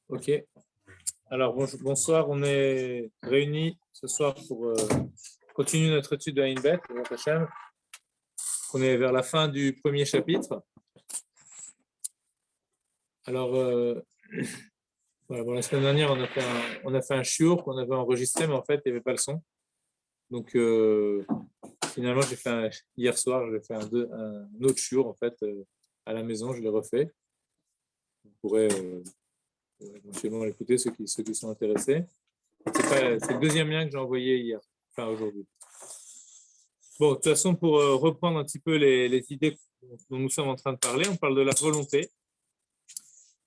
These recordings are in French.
Ok. Alors, bonsoir. On est réunis ce soir pour continuer notre étude de Ayin Bet. On est vers la fin du premier chapitre. Alors, voilà, bon, la semaine dernière, on a fait un shiur qu'on avait enregistré, mais en fait, il n'y avait pas le son. Donc, finalement, hier soir, j'ai fait un autre shiur en fait, à la maison. Je l'ai refait. Vous pourrez éventuellement l'écouter, ceux qui sont intéressés. C'est le deuxième lien que j'ai envoyé hier, enfin aujourd'hui. Bon, de toute façon, pour reprendre un petit peu les idées dont nous sommes en train de parler, on parle de la volonté.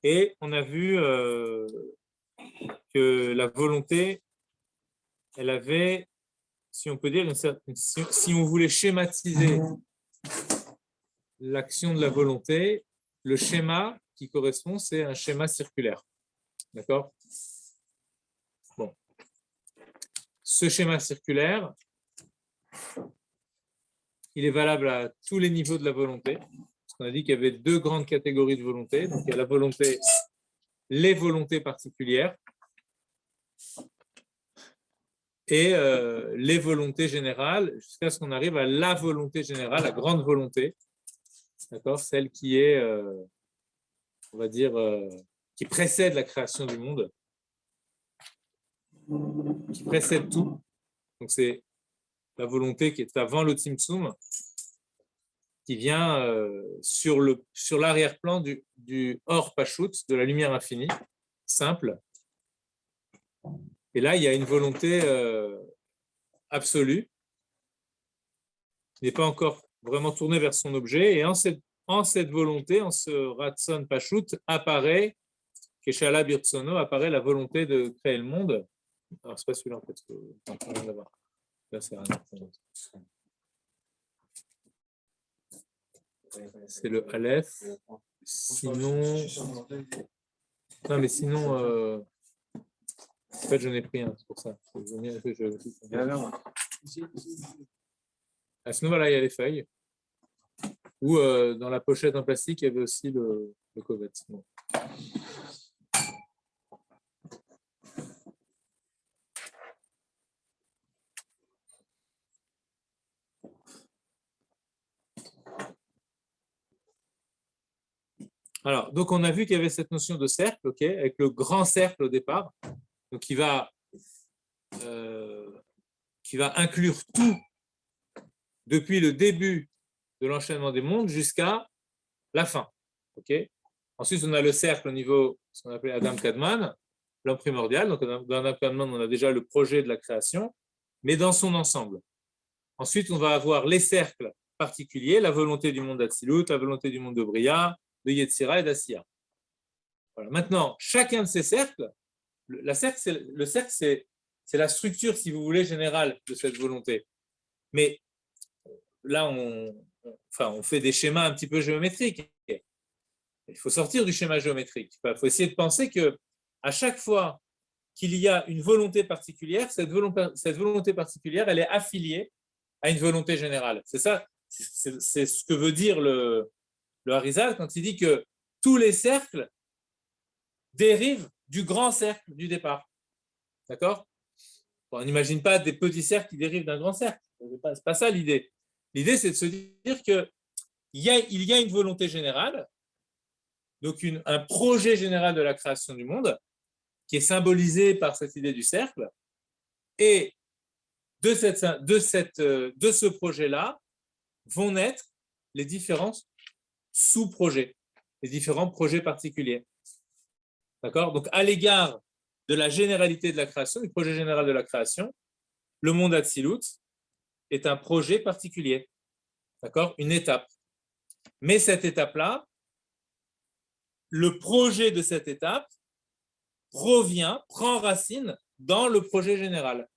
Et on a vu que la volonté, elle avait, si on peut dire, si on voulait schématiser l'action de la volonté, le schéma qui correspond, c'est un schéma circulaire. D'accord ? Bon. Ce schéma circulaire, il est valable à tous les niveaux de la volonté. On a dit qu'il y avait deux grandes catégories de volonté. Donc, il y a la volonté, les volontés particulières et les volontés générales, jusqu'à ce qu'on arrive à la volonté générale, la grande volonté, d'accord, celle qui est, on va dire, qui précède la création du monde, qui précède tout. Donc, c'est la volonté qui est avant le Tzimtzum, qui vient sur l'arrière-plan du Or Pashut, de la lumière infinie, simple. Et là, il y a une volonté absolue, qui n'est pas encore vraiment tournée vers son objet. Et en cette volonté, en ce Ratson Pashut, apparaît, Keshala Birtsono, apparaît la volonté de créer le monde. Alors, ce n'est pas celui-là, en fait. Là, c'est rien. C'est le Aleph. Sinon. Non, mais sinon. En fait, je n'ai pris un, c'est pour ça. Sinon, voilà, il y a les feuilles. Ou dans la pochette en plastique, il y avait aussi le covet. Bon. Alors, donc on a vu qu'il y avait cette notion de cercle, ok, avec le grand cercle au départ, donc qui va inclure tout depuis le début de l'enchaînement des mondes jusqu'à la fin, ok. Ensuite, on a le cercle au niveau, ce qu'on appelait Adam Kadman, l'homme primordial. Donc, dans Adam Kadman, on a déjà le projet de la création, mais dans son ensemble. Ensuite, on va avoir les cercles particuliers, la volonté du monde d'Atsilut, la volonté du monde de Bria, de Yetzira et d'Asiya. Voilà. Maintenant, chacun de ces cercles, le cercle, c'est la structure, si vous voulez, générale de cette volonté. Mais là, on fait des schémas un petit peu géométriques. Il faut sortir du schéma géométrique. Il faut essayer de penser qu'à chaque fois qu'il y a une volonté particulière, cette volonté particulière, elle est affiliée à une volonté générale. C'est ça, c'est ce que veut dire le Harizal quand il dit que tous les cercles dérivent du grand cercle du départ. D'accord ? On n'imagine pas des petits cercles qui dérivent d'un grand cercle. C'est pas ça l'idée. L'idée, c'est de se dire qu'il y a une volonté générale, donc un projet général de la création du monde, qui est symbolisé par cette idée du cercle, et de ce projet-là vont naître les différents sous-projets, les différents projets particuliers. D'accord ? Donc, à l'égard de la généralité de la création, du projet général de la création, le monde Atsilut est un projet particulier. D'accord ? Une étape. Mais cette étape-là, le projet de cette étape prend racine dans le projet général.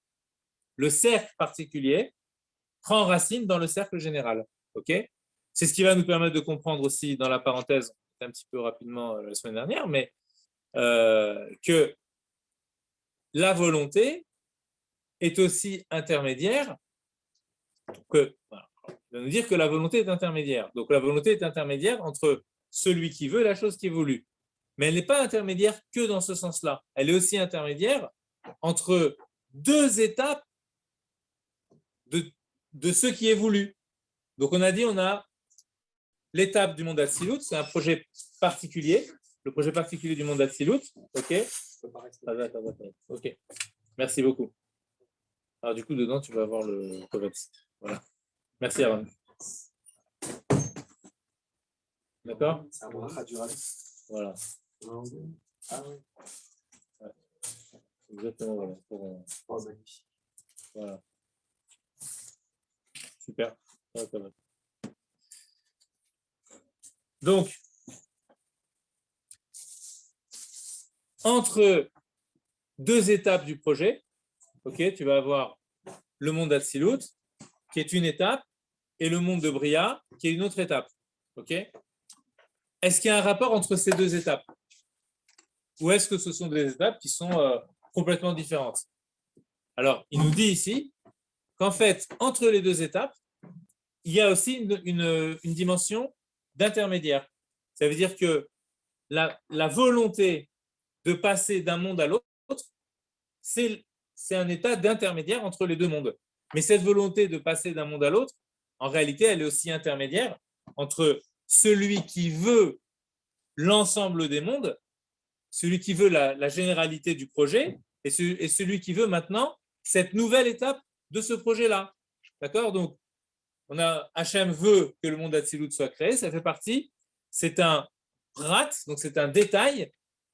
Le cercle particulier prend racine dans le cercle général. Ok ? C'est ce qui va nous permettre de comprendre aussi dans la parenthèse, un petit peu rapidement la semaine dernière, mais que la volonté est aussi intermédiaire. Voilà. On va nous dire que la volonté est intermédiaire. Donc la volonté est intermédiaire entre celui qui veut la chose qui est voulue. Mais elle n'est pas intermédiaire que dans ce sens-là. Elle est aussi intermédiaire entre deux étapes de ce qui est voulu. Donc on a dit, on a l'étape du monde Atsilut, c'est un projet particulier, le projet particulier du monde Atsilut. Ok. Ok. Merci beaucoup. Alors du coup, dedans, tu vas avoir le Kovetz. Voilà. Merci Aaron. D'accord? C'est un bracha du Rabbi. Voilà. Ah oui. Ouais. Exactement, voilà. Oh, magnifique. Voilà. Super. Ouais, ça va. Donc, entre deux étapes du projet, ok, tu vas avoir le monde d'Atsilut, qui est une étape, et le monde de Bria, qui est une autre étape. Ok. Est-ce qu'il y a un rapport entre ces deux étapes? Ou est-ce que ce sont des étapes qui sont complètement différentes? Alors, il nous dit ici qu'en fait, entre les deux étapes, il y a aussi une dimension d'intermédiaire. Ça veut dire que la volonté de passer d'un monde à l'autre, c'est un état d'intermédiaire entre les deux mondes. Mais cette volonté de passer d'un monde à l'autre, en réalité, elle est aussi intermédiaire entre celui qui veut l'ensemble des mondes, celui qui veut la généralité du projet, et celui qui veut maintenant cette nouvelle étape de ce projet-là. D'accord? Donc, on a Hachem veut que le monde d'Atsilut soit créé, ça fait partie, c'est un prat, donc c'est un détail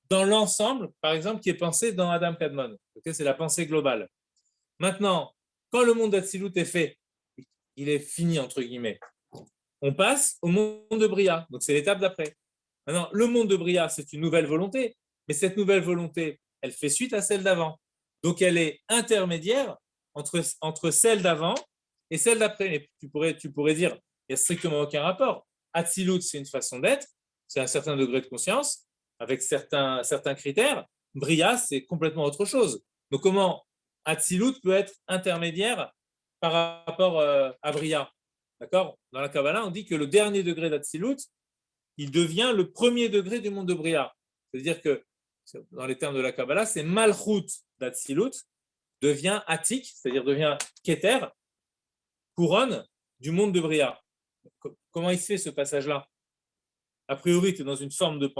dans l'ensemble, par exemple, qui est pensé dans Adam Kadmon. Okay, c'est la pensée globale. Maintenant, quand le monde d'Atsilut est fait, il est fini, entre guillemets, on passe au monde de Bria, donc c'est l'étape d'après. Maintenant, le monde de Bria, c'est une nouvelle volonté, mais cette nouvelle volonté, elle fait suite à celle d'avant. Donc, elle est intermédiaire entre celle d'avant et celle d'après. Mais tu pourrais dire, il n'y a strictement aucun rapport. Atsilut, c'est une façon d'être, c'est un certain degré de conscience, avec certains critères. Bria, c'est complètement autre chose. Donc, comment Atsilut peut être intermédiaire par rapport à Bria? D'accord? Dans la Kabbalah, on dit que le dernier degré d'Atsilut, il devient le premier degré du monde de Bria. C'est-à-dire que, dans les termes de la Kabbalah, c'est Malchut d'Atsilut devient Atik, c'est-à-dire devient Keter, couronne du monde de Bria. Comment il se fait ce passage-là? A priori, tu es dans une forme de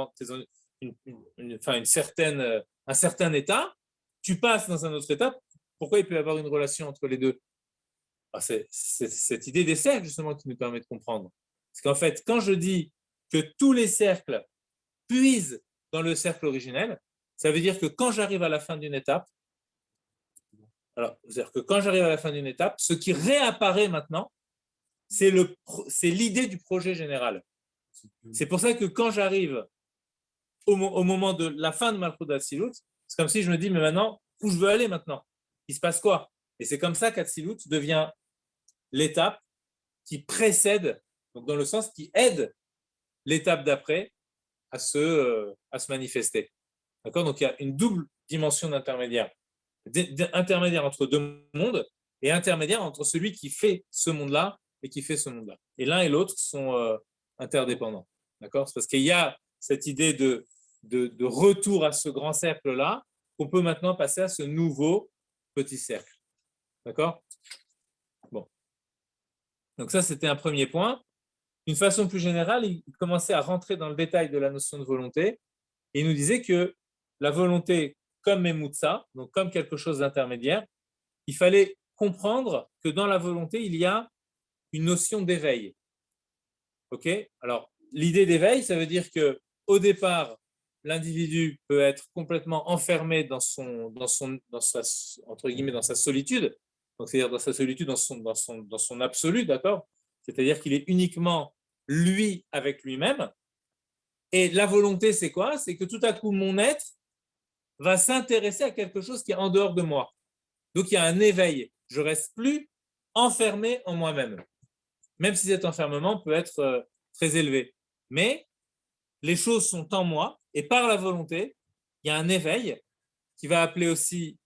un certain état, tu passes dans un autre état. Pourquoi il peut y avoir une relation entre les deux? C'est cette idée des cercles, justement, qui nous permet de comprendre. Parce qu'en fait, quand je dis que tous les cercles puisent dans le cercle originel, ça veut dire que quand j'arrive à la fin d'une étape, ce qui réapparaît maintenant, c'est l'idée du projet général. C'est pour ça que quand j'arrive au moment de la fin de Malchut d'Atsilut, c'est comme si je me dis, mais maintenant, où je veux aller maintenant? Il se passe quoi? Et c'est comme ça qu'Atsilut devient l'étape qui précède, donc dans le sens qui aide l'étape d'après à se manifester. D'accord? Donc il y a une double dimension d'intermédiaire. Intermédiaire entre deux mondes et intermédiaire entre celui qui fait ce monde-là et qui fait ce monde-là. Et l'un et l'autre sont interdépendants. D'accord? C'est parce qu'il y a cette idée de retour à ce grand cercle-là qu'on peut maintenant passer à ce nouveau petit cercle. D'accord? Bon. Donc ça, c'était un premier point. D'une façon plus générale, il commençait à rentrer dans le détail de la notion de volonté et il nous disait que la volonté comme Memutsa, donc comme quelque chose d'intermédiaire, il fallait comprendre que dans la volonté, il y a une notion d'éveil. Ok? Alors, l'idée d'éveil, ça veut dire que au départ, l'individu peut être complètement enfermé dans sa entre guillemets, dans sa solitude, donc c'est-à-dire dans sa solitude, dans son absolu, d'accord? C'est-à-dire qu'il est uniquement lui avec lui-même. Et la volonté, c'est quoi? C'est que tout à coup, mon être va s'intéresser à quelque chose qui est en dehors de moi. Donc, il y a un éveil. Je ne reste plus enfermé en moi-même, même si cet enfermement peut être très élevé. Mais les choses sont en moi et par la volonté, il y a un éveil qui va appeler aussi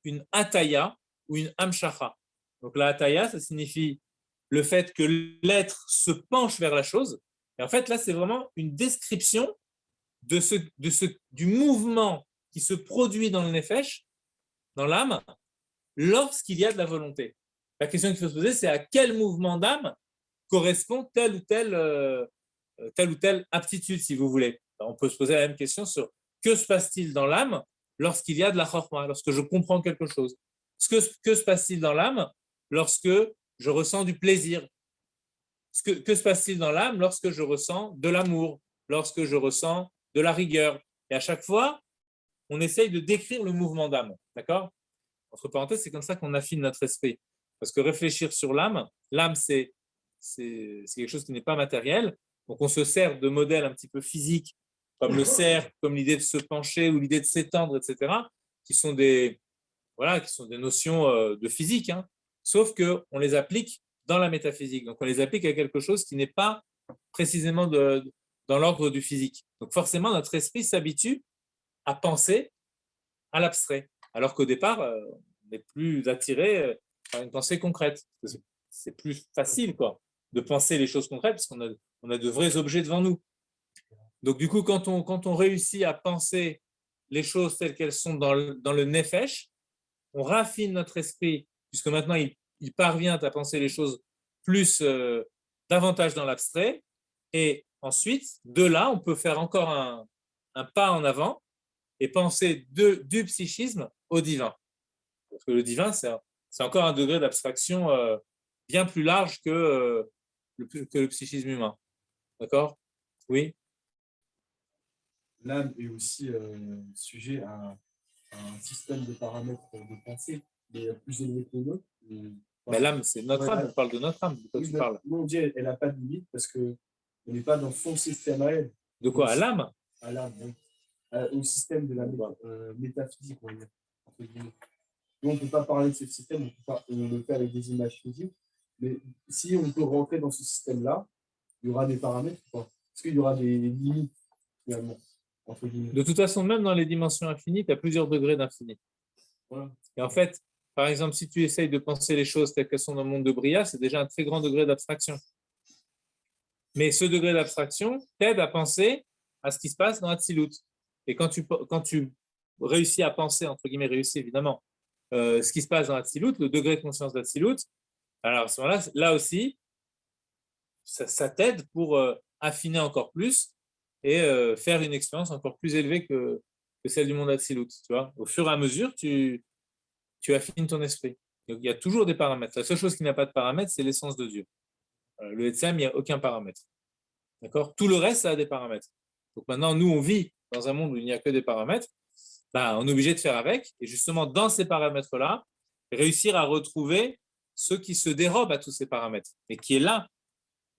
une ataya ou une hamshacha. Donc, la ataya, ça signifie le fait que l'être se penche vers la chose. Et en fait, là, c'est vraiment une description du mouvement qui se produit dans le nefesh, dans l'âme, lorsqu'il y a de la volonté. La question qu'il faut se poser, c'est à quel mouvement d'âme correspond telle ou telle aptitude, si vous voulez. Alors, on peut se poser la même question sur que se passe-t-il dans l'âme lorsqu'il y a de la chorma, lorsque je comprends quelque chose. Que se passe-t-il dans l'âme lorsque je ressens du plaisir? Que se passe-t-il dans l'âme lorsque je ressens de l'amour, lorsque je ressens de la rigueur? Et à chaque fois, on essaye de décrire le mouvement d'âme. D'accord? Entre parenthèses, c'est comme ça qu'on affine notre esprit. Parce que réfléchir sur l'âme, c'est quelque chose qui n'est pas matériel. Donc, on se sert de modèles un petit peu physiques, comme le cercle, comme l'idée de se pencher ou l'idée de s'étendre, etc., qui sont des notions de physique, hein. Sauf qu'on les applique dans la métaphysique. Donc, on les applique à quelque chose qui n'est pas précisément dans l'ordre du physique. Donc, forcément, notre esprit s'habitue à penser à l'abstrait, alors qu'au départ, on est plus attiré par une pensée concrète. C'est plus facile, quoi, de penser les choses concrètes parce qu'on a de vrais objets devant nous. Donc, du coup, quand on réussit à penser les choses telles qu'elles sont dans le nefesh, on raffine notre esprit, puisque maintenant, il parvient à penser les choses plus davantage dans l'abstrait. Et ensuite, de là, on peut faire encore un pas en avant et penser du psychisme au divin. Parce que le divin, c'est encore un degré d'abstraction bien plus large que le psychisme humain. D'accord? Oui? L'âme est aussi sujet à un système de paramètres de pensée plus élevé que les nôtres. Mais l'âme, c'est notre âme, on parle de notre âme. De quoi tu parles? Nous, on dit elle n'a pas de limite parce qu'on n'est pas dans son système à elle. De quoi? À l'âme? À l'âme, oui. Au système de la métaphysique, on va dire. Nous, on ne peut pas parler de ce système, on le fait avec des images physiques. Mais si on peut rentrer dans ce système-là, il y aura des paramètres. Est-ce qu'il y aura des limites, finalement, entre guillemets? De toute façon, même dans les dimensions infinies, tu as plusieurs degrés d'infini. Voilà. Et en fait, par exemple, si tu essayes de penser les choses telles qu'elles sont dans le monde de Bria, c'est déjà un très grand degré d'abstraction. Mais ce degré d'abstraction t'aide à penser à ce qui se passe dans Hatzilut. Et quand tu réussis à penser, entre guillemets, réussis évidemment, ce qui se passe dans Hatzilut, le degré de conscience d'Hatzilut, alors à ce moment-là, là aussi, ça t'aide pour affiner encore plus et faire une expérience encore plus élevée que celle du monde Hatzilut. Tu vois, au fur et à mesure, tu affines ton esprit. Donc, il y a toujours des paramètres. La seule chose qui n'a pas de paramètres, c'est l'essence de Dieu. Le Etzem, il n'y a aucun paramètre. D'accord? Tout le reste, ça a des paramètres. Donc maintenant, nous, on vit dans un monde où il n'y a que des paramètres. Ben, on est obligé de faire avec. Et justement, dans ces paramètres-là, réussir à retrouver ce qui se dérobe à tous ces paramètres et qui est là,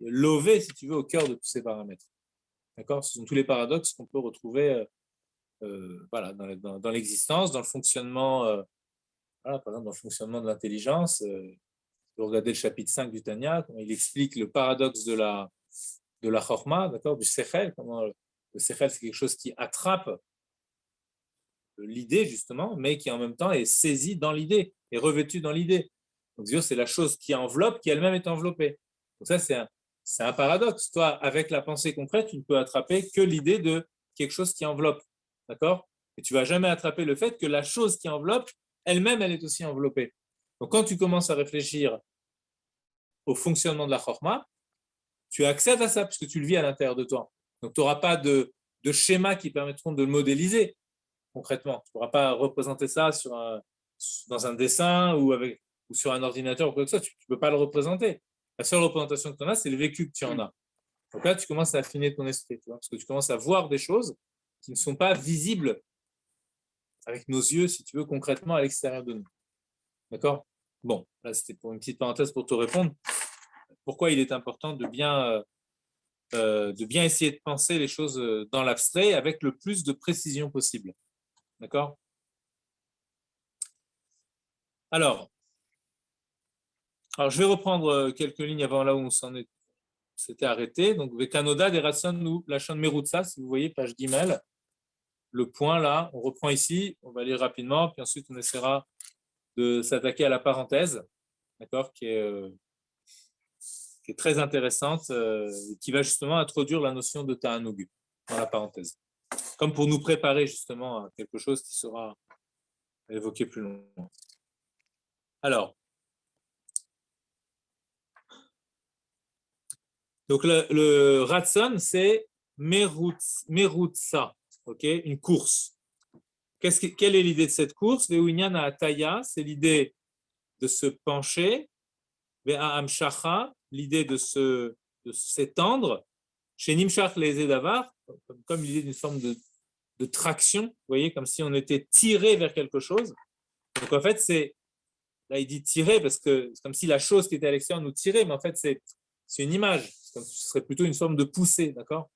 lové, si tu veux, au cœur de tous ces paramètres. D'accord? Ce sont tous les paradoxes qu'on peut retrouver voilà, dans l'existence, dans le fonctionnement, voilà, par exemple, dans le fonctionnement de l'intelligence. Vous regardez le chapitre 5 du Tanya, comment il explique le paradoxe de la chorma, d'accord, du sechel, comment le sechel, c'est quelque chose qui attrape l'idée, justement, mais qui en même temps est saisi dans l'idée, est revêtu dans l'idée. Donc, c'est la chose qui enveloppe, qui elle-même est enveloppée. Donc ça, c'est un paradoxe. Toi, avec la pensée concrète, tu ne peux attraper que l'idée de quelque chose qui enveloppe, d'accord? Et tu ne vas jamais attraper le fait que la chose qui enveloppe, elle-même, elle est aussi enveloppée. Donc, quand tu commences à réfléchir au fonctionnement de la chorma, tu accèdes à ça puisque tu le vis à l'intérieur de toi. Donc, tu n'auras pas de schémas qui permettront de le modéliser concrètement. Tu ne pourras pas représenter ça dans un dessin ou sur un ordinateur ou quoi que ce soit. Tu ne peux pas le représenter. La seule représentation que tu en as, c'est le vécu que tu en as. Donc là, tu commences à affiner ton esprit, tu vois, parce que tu commences à voir des choses qui ne sont pas visibles avec nos yeux, si tu veux, concrètement à l'extérieur de nous. D'accord? Bon, là, c'était pour une petite parenthèse pour te répondre. Pourquoi il est important de bien essayer de penser les choses dans l'abstrait avec le plus de précision possible. D'accord? Alors, je vais reprendre quelques lignes avant là où on s'était arrêté. Donc, Vekanoda des Ratson ou la chaîne Merutsa, si vous voyez, page Gimel. Le point là, on reprend ici, on va lire rapidement, puis ensuite on essaiera de s'attaquer à la parenthèse, d'accord, qui est qui est très intéressante, qui va justement introduire la notion de ta'anug dans la parenthèse, comme pour nous préparer justement à quelque chose qui sera évoqué plus loin. Alors, donc le ratson, c'est merutsa, ok, une course. Quelle est l'idée de cette course? Ve'unyana ataya, c'est l'idée de se pencher. Ve'amshacha, l'idée de s'étendre. Chez Nimshach les Edavar, comme l'idée d'une forme de traction, vous voyez, comme si on était tiré vers quelque chose. Donc en fait, là il dit tirer parce que c'est comme si la chose qui était à l'extérieur nous tirait, mais en fait c'est une image, ce serait plutôt une forme de poussée, d'accord?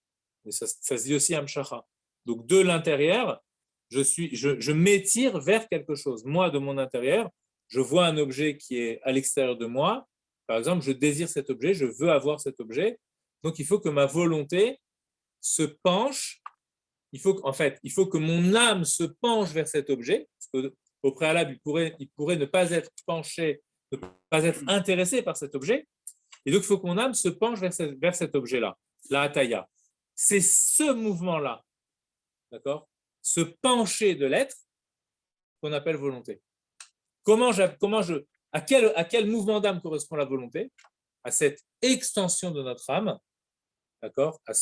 Mais ça se dit aussi Amshacha. Donc de l'intérieur, je m'étire vers quelque chose. Moi, de mon intérieur, je vois un objet qui est à l'extérieur de moi. Par exemple, je désire cet objet, je veux avoir cet objet. Donc, il faut que ma volonté se penche. Il faut que mon âme se penche vers cet objet. Parce qu'au préalable, il pourrait ne pas être penché, ne pas être intéressé par cet objet. Et donc, il faut que mon âme se penche vers cet objet-là, la hataya. C'est ce mouvement-là, d'accord? Ce pencher de l'être qu'on appelle volonté. À quel mouvement d'âme correspond la volonté? À cette extension de notre âme, d'accord? À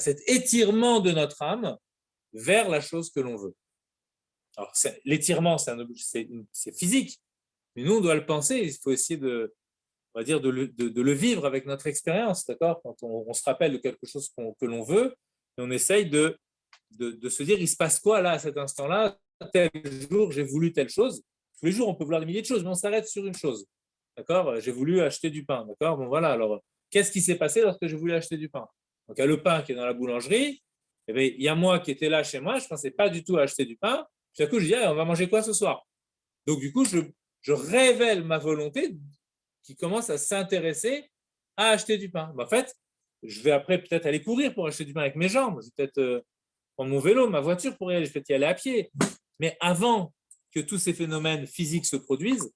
cet étirement de notre âme vers la chose que l'on veut. Alors, l'étirement, c'est physique, mais nous, on doit le penser. Il faut essayer on va dire, de le vivre avec notre expérience, d'accord? Quand on se rappelle de quelque chose que l'on veut, et on essaye de se dire, il se passe quoi là, à cet instant-là? Tel jour, j'ai voulu telle chose. Tous les jours, on peut vouloir des milliers de choses, mais on s'arrête sur une chose. D'accord? J'ai voulu acheter du pain. D'accord? Bon, voilà. Alors, qu'est-ce qui s'est passé lorsque j'ai voulu acheter du pain? Donc, il y a le pain qui est dans la boulangerie. Eh bien, il y a moi qui étais là chez moi. Je ne pensais pas du tout à acheter du pain. Puis, à coup, je dis, on va manger quoi ce soir? Donc, du coup, je révèle ma volonté qui commence à s'intéresser à acheter du pain. En fait, je vais après peut-être aller courir pour acheter du pain avec mes jambes. Je vais peut-être prendre mon vélo, ma voiture pour y aller. Je vais peut-être y aller à pied. Mais avant que tous ces phénomènes physiques se produisent,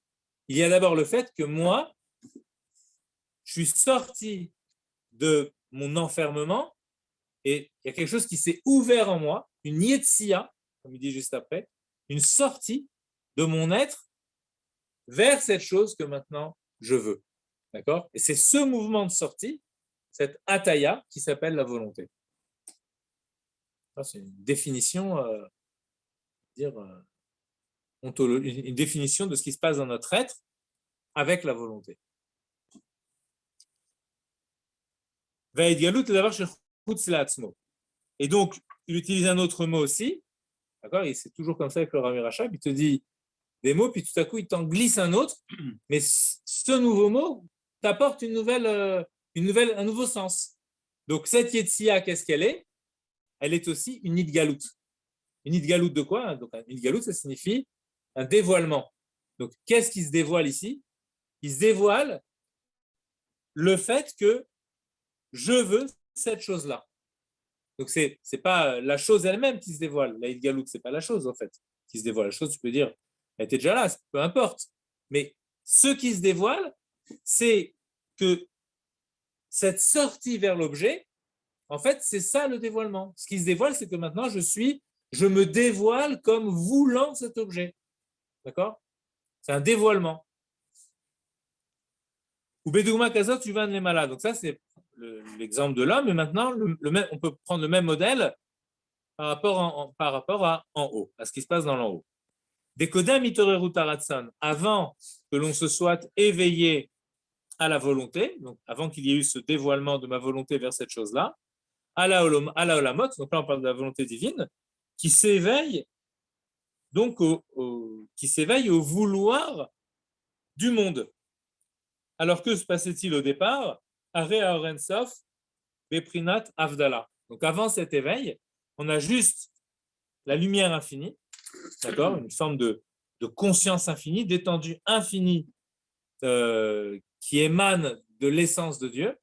il y a d'abord le fait que moi, je suis sorti de mon enfermement et il y a quelque chose qui s'est ouvert en moi, une yetsia, comme il dit juste après, une sortie de mon être vers cette chose que maintenant je veux. D'accord? Et c'est ce mouvement de sortie, cette ataya, qui s'appelle la volonté. C'est une définition, une définition de ce qui se passe dans notre être avec la volonté. Et donc, il utilise un autre mot aussi, d'accord? Et c'est toujours comme ça avec le Rami Rachab, il te dit des mots, puis tout à coup, il t'en glisse un autre, mais ce nouveau mot t'apporte un nouveau sens. Donc, cette Yetsia, qu'est-ce qu'elle est? Elle est aussi une Idgalout. Une Idgalout de quoi? Donc, une Idgalout, ça signifie un dévoilement. Donc, qu'est-ce qui se dévoile ici? Il se dévoile le fait que je veux cette chose-là. Donc, c'est pas la chose elle-même qui se dévoile. La Idgalout, c'est pas la chose, en fait, qui se dévoile. La chose, tu peux dire, elle était déjà là, peu importe. Mais ce qui se dévoile, c'est que cette sortie vers l'objet, en fait, c'est ça le dévoilement. Ce qui se dévoile, c'est que maintenant, je me dévoile comme voulant cet objet. D'accord? C'est un dévoilement. Ou Bedouma Kazot, tu vas les malades. Donc, ça, c'est l'exemple de l'homme. Mais maintenant, on peut prendre le même modèle par rapport à en haut, à ce qui se passe dans l'en haut. Dekodem itoreru taratsan, avant que l'on se soit éveillé à la volonté, donc avant qu'il y ait eu ce dévoilement de ma volonté vers cette chose-là, à la olamot, donc là on parle de la volonté divine, qui s'éveille donc qui s'éveille au vouloir du monde. Alors que se passait-il au départ? Are Aorensof, Beprinat Avdala. Donc avant cet éveil, on a juste la lumière infinie, d'accord, une forme de conscience infinie, d'étendue infinie qui émane de l'essence de Dieu,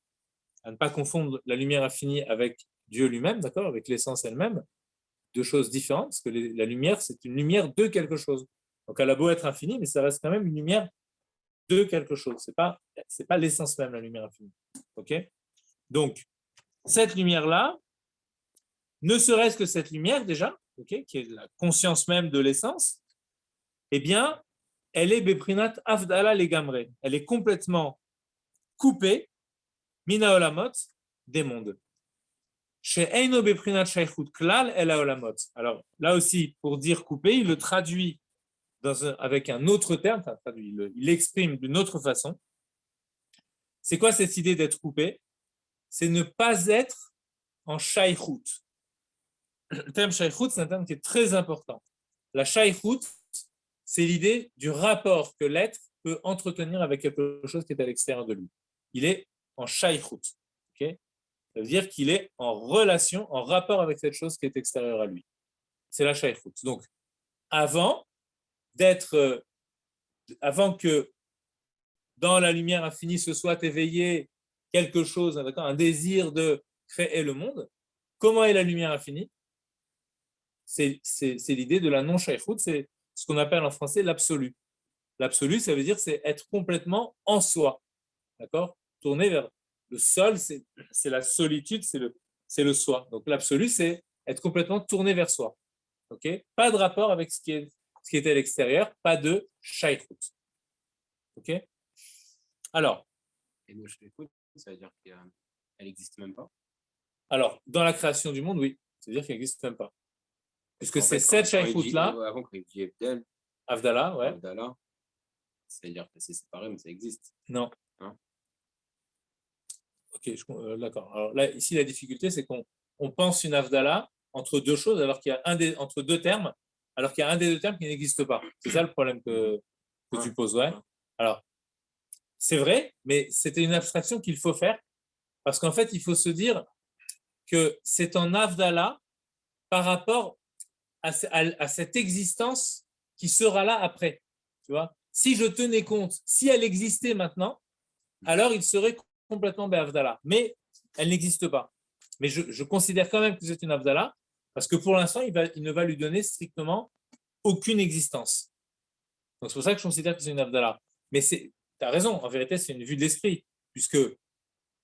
à ne pas confondre la lumière infinie avec Dieu lui-même, d'accord, avec l'essence elle-même, deux choses différentes, parce que la lumière, c'est une lumière de quelque chose. Donc elle a beau être infinie, mais ça reste quand même une lumière de quelque chose. C'est pas l'essence même, la lumière infinie. Ok? Donc, cette lumière-là, ne serait-ce que cette lumière déjà, okay, qui est la conscience même de l'essence, eh bien, elle est Beprinat Avdala Legamre. Elle est complètement coupée, Mina Olamot, des mondes. Chez Eino Beprinat Shaychut Klal El Olamot. Alors, là aussi, pour dire coupé, il le traduit avec un autre terme, il l'exprime d'une autre façon. C'est quoi cette idée d'être coupé? C'est ne pas être en Shaychut. Le terme Shaychut, c'est un terme qui est très important. La Shaychut, c'est l'idée du rapport que l'être peut entretenir avec quelque chose qui est à l'extérieur de lui. Il est en Shaychut. Okay? Ça veut dire qu'il est en relation, en rapport avec cette chose qui est extérieure à lui. C'est la Shaychut. Donc, avant que dans la lumière infinie se soit éveillé quelque chose, un désir de créer le monde, comment est la lumière infinie? C'est l'idée de la non-shaychut, c'est ce qu'on appelle en français l'absolu. L'absolu, ça veut dire c'est être complètement en soi, d'accord? Tourner vers le sol, c'est la solitude, c'est le soi. Donc l'absolu, c'est être complètement tourné vers soi, ok? Pas de rapport avec ce qui est à l'extérieur, pas de shaychut, ok? Alors. Et non shaychut, ça veut dire qu'elle n'existe même pas. Alors, dans la création du monde, oui, c'est-à-dire qu'elle n'existe même pas. Puisque c'est cette shaychut-là. Avant, quand il dit Evdel, Avdala, ouais. Avdala, c'est-à-dire que c'est séparé, mais ça existe. Non. Hein? Ok, d'accord. Alors là, ici, la difficulté, c'est qu'on pense une Avdala entre deux choses, alors qu'il y a entre deux termes, alors qu'il y a un des deux termes qui n'existe pas. C'est ça le problème que tu poses, ouais. Alors, c'est vrai, mais c'était une abstraction qu'il faut faire, parce qu'en fait, il faut se dire que c'est en Avdala par rapport à cette existence qui sera là après. Tu vois, si je tenais compte, si elle existait maintenant, alors il serait complètement Be'avdala. Mais elle n'existe pas. Mais je considère quand même que c'est une Avdala, parce que pour l'instant, il ne va lui donner strictement aucune existence. Donc c'est pour ça que je considère que c'est une Avdala. Mais tu as raison, en vérité, c'est une vue de l'esprit, puisque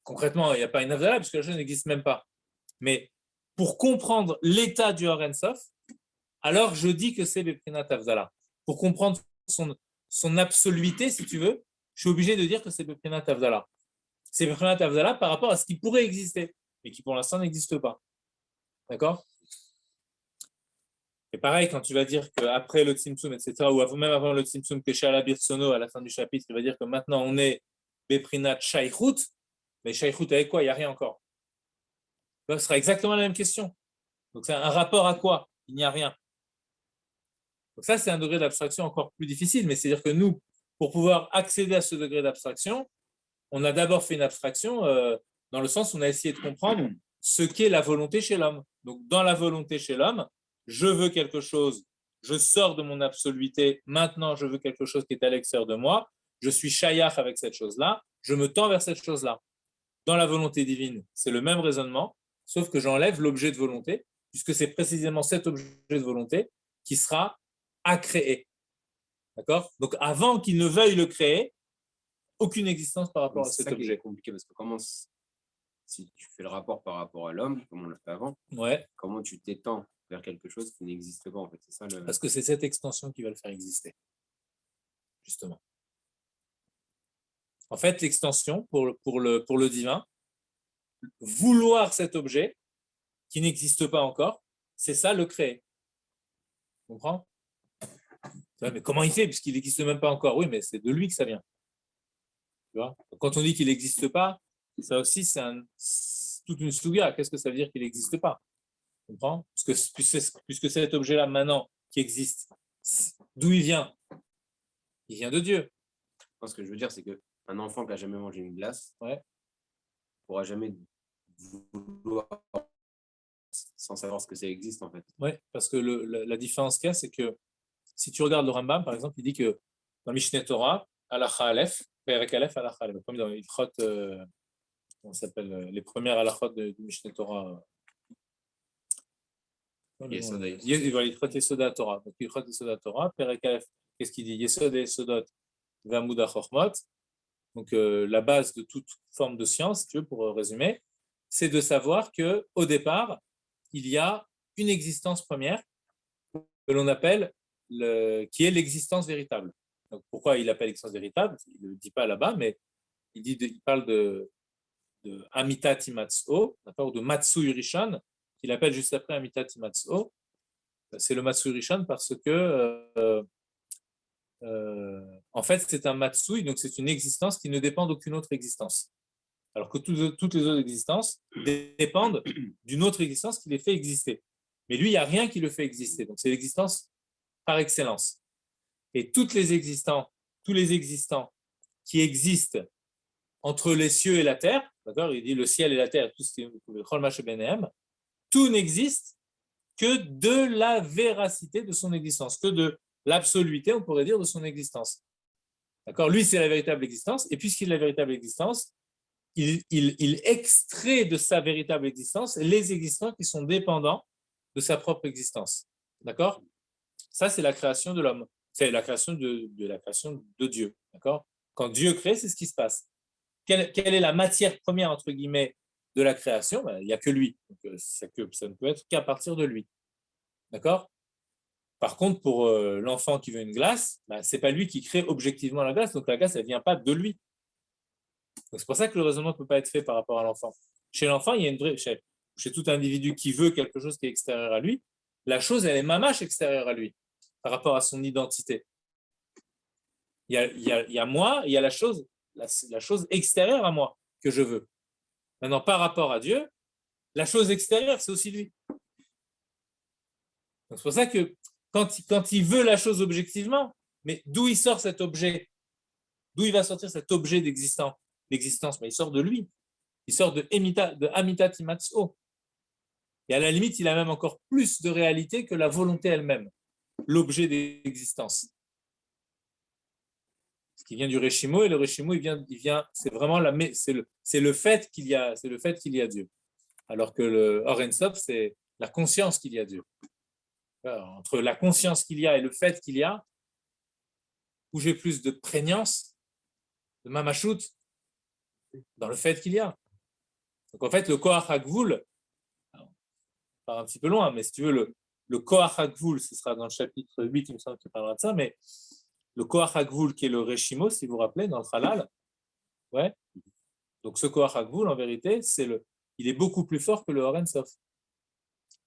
concrètement, il n'y a pas une Avdala, puisque la chose n'existe même pas. Mais pour comprendre l'état du Or Ensof, alors je dis que c'est Beprinat Avdala. Pour comprendre son absoluité, si tu veux, je suis obligé de dire que c'est Beprinat Avdala. C'est Beprinat Avdala par rapport à ce qui pourrait exister, mais qui pour l'instant n'existe pas. D'accord? Et pareil, quand tu vas dire qu'après le Tzimtzum, etc., ou même avant le Tzimtzum, que Shala Birsono, à la fin du chapitre, il va dire que maintenant on est Beprinat Shaychut, mais Shaychut avec quoi? Il n'y a rien encore. Ce sera exactement la même question. Donc c'est un rapport à quoi? Il n'y a rien. Donc ça, c'est un degré d'abstraction encore plus difficile, mais c'est-à-dire que nous, pour pouvoir accéder à ce degré d'abstraction, on a d'abord fait une abstraction dans le sens où on a essayé de comprendre ce qu'est la volonté chez l'homme. Donc dans la volonté chez l'homme, je veux quelque chose, je sors de mon absoluité, maintenant je veux quelque chose qui est à l'extérieur de moi, je suis shayach avec cette chose-là, je me tends vers cette chose-là. Dans la volonté divine, c'est le même raisonnement, sauf que j'enlève l'objet de volonté, puisque c'est précisément cet objet de volonté qui sera à créer. D'accord? Donc avant qu'il ne veuille le créer, aucune existence par rapport à cet objet. C'est compliqué parce que si tu fais le rapport par rapport à l'homme, comme on l'a fait avant, comment tu t'étends vers quelque chose qui n'existe pas en fait, c'est ça le... Parce que c'est cette extension qui va le faire exister, justement. En fait, l'extension pour le divin, vouloir cet objet qui n'existe pas encore, c'est ça le créer. Tu comprends? Mais comment il fait puisqu'il n'existe même pas encore? Oui, mais c'est de lui que ça vient. Tu vois? Quand on dit qu'il n'existe pas, ça aussi c'est toute une souga. Qu'est-ce que ça veut dire qu'il n'existe pas? Tu comprends? Puisque cet objet-là maintenant qui existe, d'où il vient? Il vient de Dieu. Ce que je veux dire, c'est qu'un enfant qui n'a jamais mangé une glace ne pourra jamais vouloir sans savoir ce que ça existe en fait. Oui, parce que la différence qu'il y a, c'est que si tu regardes le Rambam, par exemple, il dit que dans Mishneh Torah, Halacha Aleph, Perek Aleph, Halacha Aleph, comme dans Ilchot, on s'appelle les premières halachot du Mishneh Torah. Ilchot Yesoda Torah. Donc Ilchot Yesoda Torah, Perek Aleph, qu'est-ce qu'il dit? Yesod et Yesodot, Vamouda Chochmot, Donc, la base de toute forme de science, si tu veux, pour résumer, c'est de savoir qu'au départ, il y a une existence première que l'on appelle, qui est l'existence véritable. Donc, pourquoi il l'appelle l'existence véritable? Il ne le dit pas là-bas, mais il parle de Amitat Imatso, ou de Matsui Rishon, qu'il appelle juste après Amitat Imatso. C'est le Matsui Rishon parce que, en fait, c'est un Matsui, donc c'est une existence qui ne dépend d'aucune autre existence. Alors que toutes les autres existences dépendent d'une autre existence qui les fait exister. Mais lui, il n'y a rien qui le fait exister. Donc c'est l'existence par excellence. Et tous les existants qui existent entre les cieux et la terre, d'accord, il dit le ciel et la terre, tout n'existe que de la véracité de son existence, que de l'absoluité, on pourrait dire, de son existence. D'accord, lui, c'est la véritable existence, et puisqu'il est la véritable existence, il extrait de sa véritable existence les existants qui sont dépendants de sa propre existence. D'accord? Ça, c'est la création de l'homme. C'est la création la création de Dieu. D'accord? Quand Dieu crée, c'est ce qui se passe. Quelle est la matière première, entre guillemets, de la création? Ben, il n'y a que lui. Donc, ça ne peut être qu'à partir de lui. D'accord? Par contre, pour l'enfant qui veut une glace, ben, ce n'est pas lui qui crée objectivement la glace. Donc la glace, elle ne vient pas de lui. Donc, c'est pour ça que le raisonnement ne peut pas être fait par rapport à l'enfant. Chez l'enfant, il y a une vraie. Chez tout individu qui veut quelque chose qui est extérieur à lui, la chose, elle est mamache extérieure à lui par rapport à son identité. Il y a moi, il y a la chose extérieure à moi que je veux. Maintenant, par rapport à Dieu, la chose extérieure, c'est aussi lui. Donc, c'est pour ça que quand il veut la chose objectivement, mais d'où il sort cet objet? D'où il va sortir cet objet d'existence? Mais il sort de lui. Il sort de Amitat Imatso. Et à la limite, il a même encore plus de réalité que la volonté elle-même, l'objet d'existence. Ce qui vient du Réchimo, et le Réchimo, c'est vraiment c'est le fait qu'il y a Dieu. Alors que le Or Ein Sof, c'est la conscience qu'il y a Dieu. Alors, entre la conscience qu'il y a et le fait qu'il y a, où j'ai plus de prégnance, de mamachout, dans le fait qu'il y a. Donc en fait, le Koach HaGvul, on part un petit peu loin, mais si tu veux, le Koach HaGvul, ce sera dans le chapitre 8, il me semble qu'il parlera de ça, mais le Koach HaGvul qui est le Réchimo, si vous vous rappelez, dans le Halal, ouais. Donc ce Koach HaGvul, en vérité, il est beaucoup plus fort que le Or Ein Sof.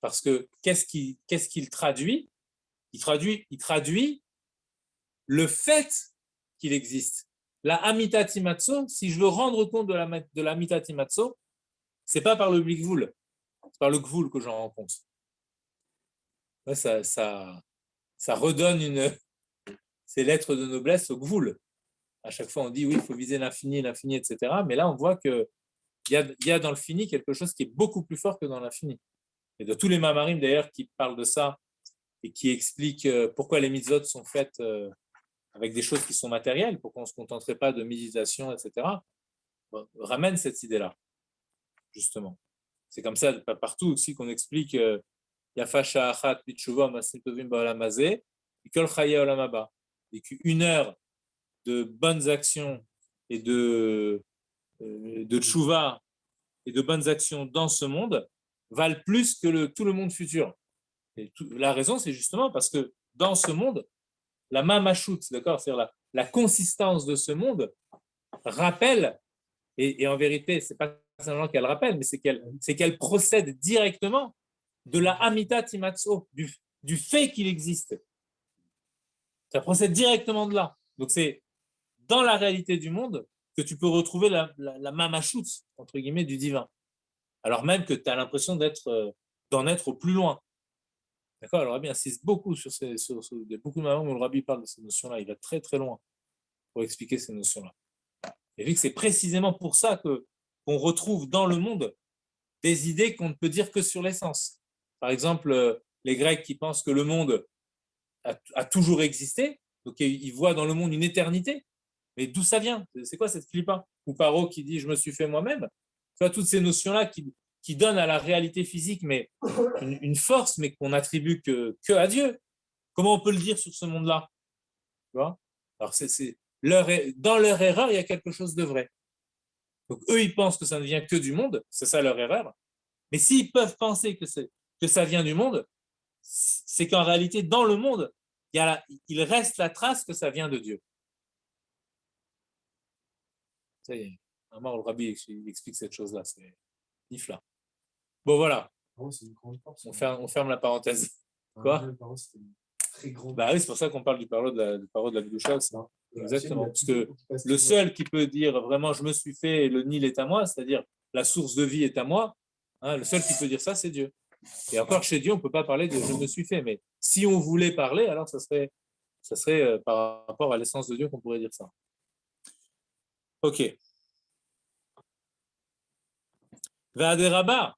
Parce que qu'est-ce qu'il traduit? Il traduit le fait qu'il existe. La Amitat Imatso, si je veux rendre compte de la Amitat Imatso, c'est pas par le Gvul, c'est par le Gvul que j'en rends compte. Ouais, ça redonne ces lettres de noblesse au Gvul. À chaque fois, on dit oui, il faut viser l'infini, etc. Mais là, on voit qu'il y a dans le fini quelque chose qui est beaucoup plus fort que dans l'infini. Et de tous les mamarim, d'ailleurs, qui parlent de ça et qui expliquent pourquoi les mitzvot sont faites avec des choses qui sont matérielles, pourquoi on ne se contenterait pas de méditation, etc., ramène cette idée-là, justement. C'est comme ça partout aussi qu'on explique Yafa Sha'achat Bitshuva Masim Tovim Ba'olamazé, Ikol Chaye Olamaba. Et qu'une heure de bonnes actions et de tchouva et de bonnes actions dans ce monde valent plus que tout le monde futur. Et la raison, c'est justement parce que dans ce monde, la mamachout, d'accord, c'est-à-dire la consistance de ce monde rappelle, et en vérité, c'est pas simplement qu'elle rappelle, mais c'est qu'elle procède directement de la Amitat Imatso, du fait qu'il existe. Ça procède directement de là. Donc c'est dans la réalité du monde que tu peux retrouver la mamachout, entre guillemets, du divin. Alors même que tu as l'impression d'en être au plus loin. D'accord? Alors, Rabbi insiste beaucoup sur beaucoup de moments où le Rabbi parle de ces notions-là. Il va très très loin pour expliquer ces notions-là. Et vu que c'est précisément pour ça qu'on retrouve dans le monde des idées qu'on ne peut dire que sur l'essence. Par exemple, les Grecs qui pensent que le monde a toujours existé, donc ils voient dans le monde une éternité. Mais d'où ça vient? C'est quoi cette clipa? Ou Paro qui dit « je me suis fait moi-même ». Tu vois, toutes ces notions-là qui donnent à la réalité physique mais une force, mais qu'on n'attribue que à Dieu. Comment on peut le dire sur ce monde-là? Tu vois? Alors dans leur erreur, il y a quelque chose de vrai. Donc, eux, ils pensent que ça ne vient que du monde, c'est ça leur erreur. Mais s'ils peuvent penser que ça vient du monde, c'est qu'en réalité, dans le monde, il reste la trace que ça vient de Dieu. Ça y est, vraiment, le rabbi explique cette chose-là, c'est nifla. Bon, voilà. Oh, c'est une grande force. On ferme la parenthèse. Quoi? Très grande. Bah oui, c'est pour ça qu'on parle du parole de la Gdusha aussi. Exactement. Parce que le seul qui peut dire vraiment je me suis fait et le Nil est à moi, c'est-à-dire la source de vie est à moi, hein, le seul qui peut dire ça, c'est Dieu. Et encore chez Dieu, on ne peut pas parler de je me suis fait. Mais si on voulait parler, alors ça serait par rapport à l'essence de Dieu qu'on pourrait dire ça. Ok. Va'aderaba.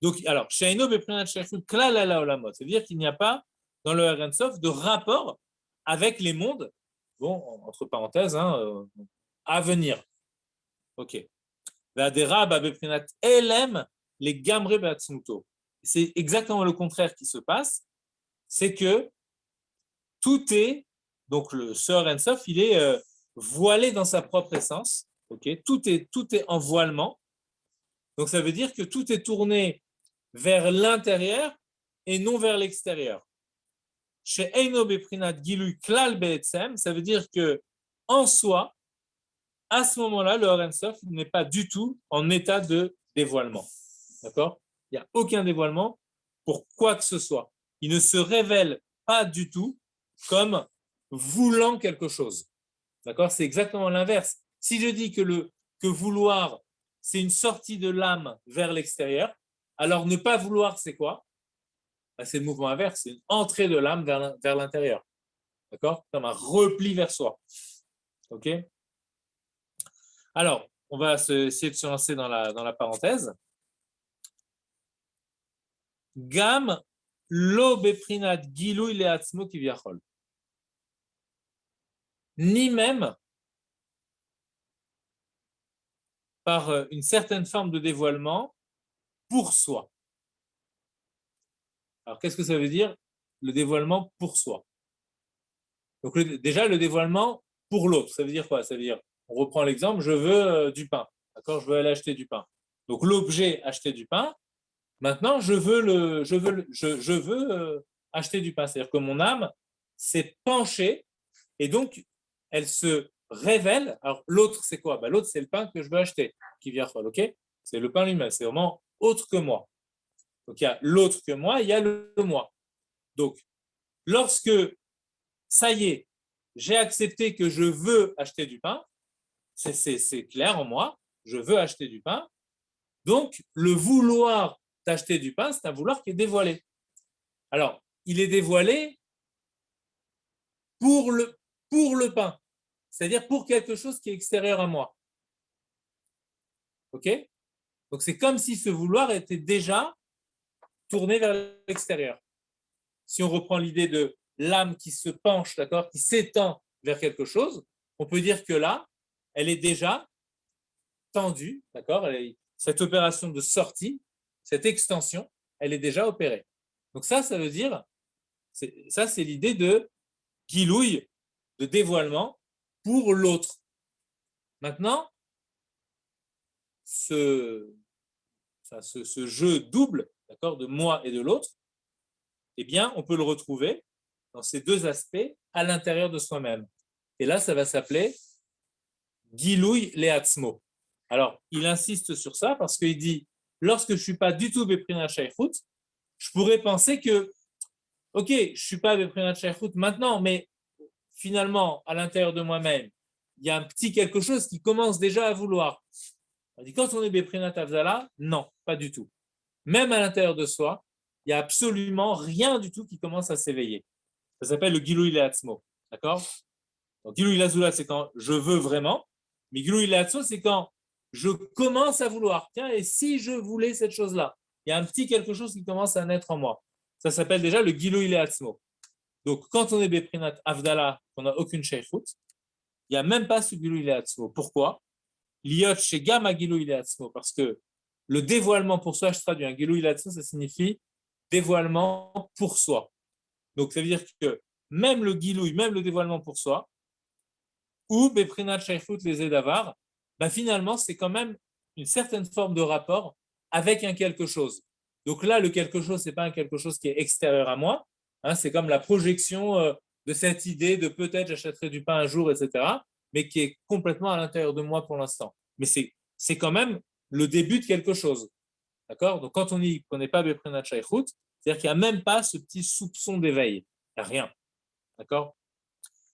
Donc, alors, Shaino beprinat shaychut klal ala olamot. C'est-à-dire qu'il n'y a pas dans le Har Sof de rapport avec les mondes, bon, entre parenthèses, hein, à venir. Ok. Va'aderaba beprinat elem les gamre be'atzmuto. C'est exactement le contraire qui se passe, c'est que tout est, donc ce Har Sof, il est voilé dans sa propre essence. Ok. Tout est en voilement. Donc, ça veut dire que tout est tourné vers l'intérieur et non vers l'extérieur. Chez Eino Beprinat Gilu Klal Be'etzem, ça veut dire que en soi, à ce moment-là, le Har Sof n'est pas du tout en état de dévoilement. D'accord? Il n'y a aucun dévoilement pour quoi que ce soit. Il ne se révèle pas du tout comme voulant quelque chose. D'accord? C'est exactement l'inverse. Si je dis que vouloir, c'est une sortie de l'âme vers l'extérieur, alors ne pas vouloir, c'est quoi? C'est le mouvement inverse, c'est une entrée de l'âme vers l'intérieur. D'accord? Comme un repli vers soi. Ok? Alors, on va essayer de se lancer dans la parenthèse. Gam lo beprinat gilui leatzmo kivyachol. Ni même par une certaine forme de dévoilement pour soi. Alors, qu'est-ce que ça veut dire, le dévoilement pour soi? Donc, déjà, le dévoilement pour l'autre, ça veut dire quoi? Ça veut dire, on reprend l'exemple, je veux du pain. D'accord? Je veux aller acheter du pain. Donc, l'objet acheter du pain, maintenant, je veux acheter du pain. C'est-à-dire que mon âme s'est penchée et donc, elle se révèle. Alors, l'autre, c'est quoi? L'autre, c'est le pain que je veux acheter, qui vient, ok? C'est le pain lui-même, c'est vraiment autre que moi. Donc, il y a l'autre que moi, il y a le moi. Donc, lorsque, ça y est, j'ai accepté que je veux acheter du pain, c'est clair en moi, je veux acheter du pain, donc le vouloir d'acheter du pain, c'est un vouloir qui est dévoilé. Alors, il est dévoilé pour le pain, c'est-à-dire pour quelque chose qui est extérieur à moi. Ok? Donc, c'est comme si ce vouloir était déjà tourné vers l'extérieur. Si on reprend l'idée de l'âme qui se penche, d'accord, qui s'étend vers quelque chose, on peut dire que là, elle est déjà tendue, d'accord, cette opération de sortie, cette extension, elle est déjà opérée. Donc ça veut dire, ça c'est l'idée de guilouille, de dévoilement pour l'autre. Maintenant, ce jeu double, d'accord, de moi et de l'autre, eh bien, on peut le retrouver dans ces deux aspects à l'intérieur de soi-même. Et là, ça va s'appeler Gilouï Leatzmo. Alors, il insiste sur ça parce qu'il dit, lorsque je ne suis pas du tout Beprinat Shaychut, je pourrais penser que, ok, je ne suis pas Beprinat Shaychut maintenant, mais finalement, à l'intérieur de moi-même, il y a un petit quelque chose qui commence déjà à vouloir. On dit, quand on est Beprinat Avdala, non, pas du tout. Même à l'intérieur de soi, il n'y a absolument rien du tout qui commence à s'éveiller. Ça s'appelle le Gilouï Leatzmo. D'accord? Donc, Gilouï Lazula, c'est quand je veux vraiment. Mais Gilouï Leatzmo, c'est quand je commence à vouloir. Tiens, et si je voulais cette chose-là? Il y a un petit quelque chose qui commence à naître en moi. Ça s'appelle déjà le Gilouï Leatzmo. Donc, quand on est Beprinat Avdala, on n'a aucune Shaychut, il n'y a même pas ce Gilouï Leatzmo. Pourquoi? Liot chez Gamma Gilouï Leatzmo. Parce que le dévoilement pour soi, je traduis un Gilouï Leatzmo, ça signifie dévoilement pour soi. Donc, ça veut dire que même le Gilouï, même le dévoilement pour soi, ou Beprinat Shaykhut les Edavar, ben finalement, c'est quand même une certaine forme de rapport avec un quelque chose. Donc là, le quelque chose, ce n'est pas un quelque chose qui est extérieur à moi, hein, c'est comme la projection de cette idée de peut-être j'achèterai du pain un jour, etc., mais qui est complètement à l'intérieur de moi pour l'instant. Mais c'est quand même le début de quelque chose. D'accord? Donc quand on dit qu'on n'est pas Beprinat Shaykhut, c'est-à-dire qu'il n'y a même pas ce petit soupçon d'éveil. Il n'y a rien. D'accord?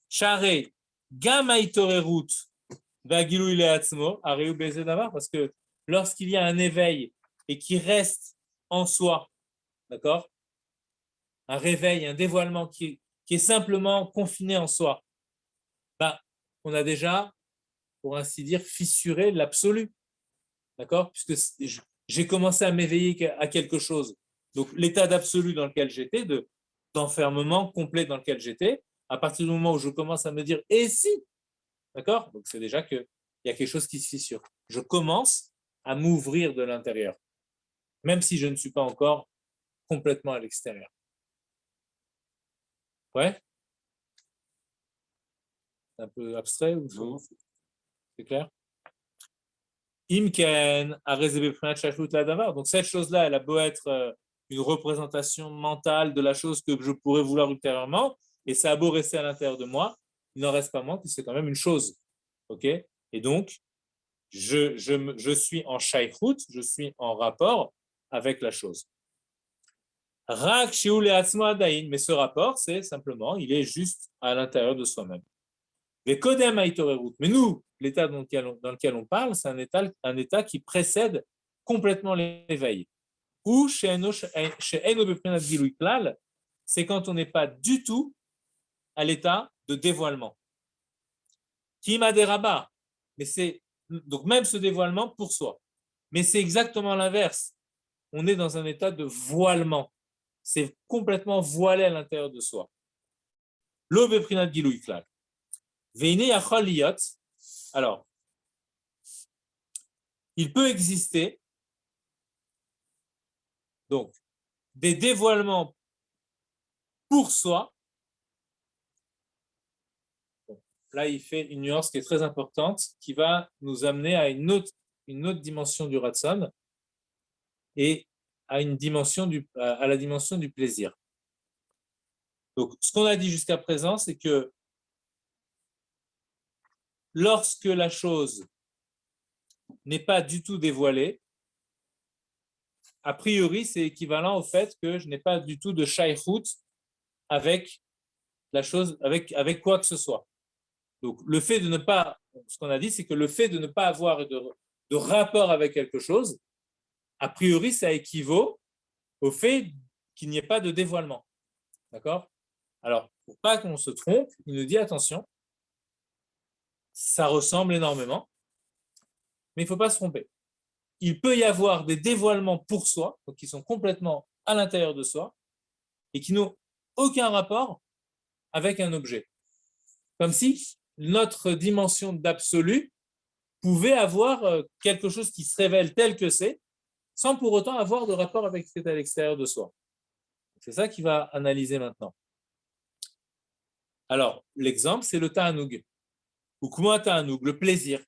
Charé, Gamaïtorerut, Vagilou Ileatzmo, Areu Bezedavar, parce que lorsqu'il y a un éveil et qui reste en soi, d'accord? Un réveil, un dévoilement qui est simplement confiné en soi, ben, on a déjà, pour ainsi dire, fissuré l'absolu. D'accord? Puisque j'ai commencé à m'éveiller à quelque chose. Donc, l'état d'absolu dans lequel j'étais, d'enfermement complet dans lequel j'étais, à partir du moment où je commence à me dire, et si? D'accord? Donc, c'est déjà qu'il y a quelque chose qui se fissure. Je commence à m'ouvrir de l'intérieur, même si je ne suis pas encore complètement à l'extérieur. Ouais? C'est un peu abstrait ou c'est clair? Imken a réservé l'adavar. Donc cette chose-là, elle a beau être une représentation mentale de la chose que je pourrais vouloir ultérieurement, et ça a beau rester à l'intérieur de moi, il n'en reste pas moins que c'est quand même une chose. Ok? Et donc, je suis en shaykhut, je suis en rapport avec la chose. Rak shiul adain, mais ce rapport, c'est simplement, il est juste à l'intérieur de soi-même. Mais nous, l'état dans lequel on parle, c'est un état qui précède complètement l'éveil. Ou chez c'est quand on n'est pas du tout à l'état de dévoilement. Qui m'a des rabats, mais c'est donc même ce dévoilement pour soi. Mais c'est exactement l'inverse. On est dans un état de voilement. C'est complètement voilé à l'intérieur de soi. L'obeprinat gilouy klal. Alors, il peut exister donc des dévoilements pour soi. Bon, là, il fait une nuance qui est très importante, qui va nous amener à une autre dimension du Ratson et à la dimension du plaisir. Donc, ce qu'on a dit jusqu'à présent, c'est que lorsque la chose n'est pas du tout dévoilée, a priori, c'est équivalent au fait que je n'ai pas du tout de shaykhut avec la chose, avec quoi que ce soit. Donc, le fait de ne pas, ce qu'on a dit, c'est que le fait de ne pas avoir de rapport avec quelque chose, a priori, ça équivaut au fait qu'il n'y ait pas de dévoilement. D'accord? Alors, pour pas qu'on se trompe, il nous dit attention, ça ressemble énormément, mais il ne faut pas se tromper. Il peut y avoir des dévoilements pour soi, donc qui sont complètement à l'intérieur de soi, et qui n'ont aucun rapport avec un objet. Comme si notre dimension d'absolu pouvait avoir quelque chose qui se révèle tel que c'est, sans pour autant avoir de rapport avec ce qui est à l'extérieur de soi. C'est ça qu'il va analyser maintenant. Alors, l'exemple, c'est le ta'anoug, ou kuma ta'anoug, le plaisir.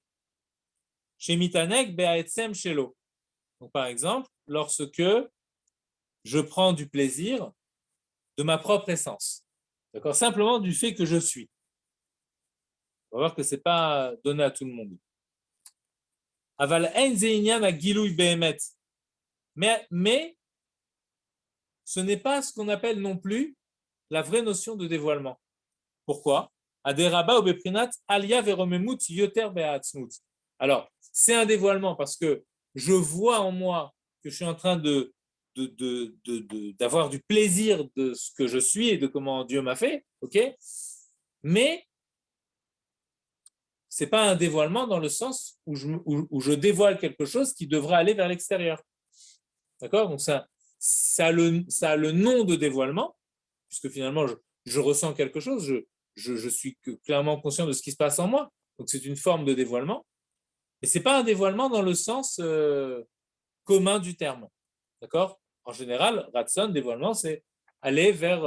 Chez Mitanek, be'aetsem shelo. Donc, par exemple, lorsque je prends du plaisir de ma propre essence, d'accord, simplement du fait que je suis. On va voir que ce n'est pas donné à tout le monde. Aval en zeinyan a gilouy behemet. Mais ce n'est pas ce qu'on appelle non plus la vraie notion de dévoilement. Pourquoi? Aderaba ou beprinat alia veromemut yoter beatzmut. Alors, c'est un dévoilement parce que je vois en moi que je suis en train d'avoir du plaisir de ce que je suis et de comment Dieu m'a fait, ok? Mais ce n'est pas un dévoilement dans le sens où je dévoile quelque chose qui devra aller vers l'extérieur. D'accord? Donc ça a le nom de dévoilement, puisque finalement je ressens quelque chose, je suis clairement conscient de ce qui se passe en moi. Donc c'est une forme de dévoilement. Mais ce n'est pas un dévoilement dans le sens commun du terme. D'accord? En général, Ratson, dévoilement, c'est aller vers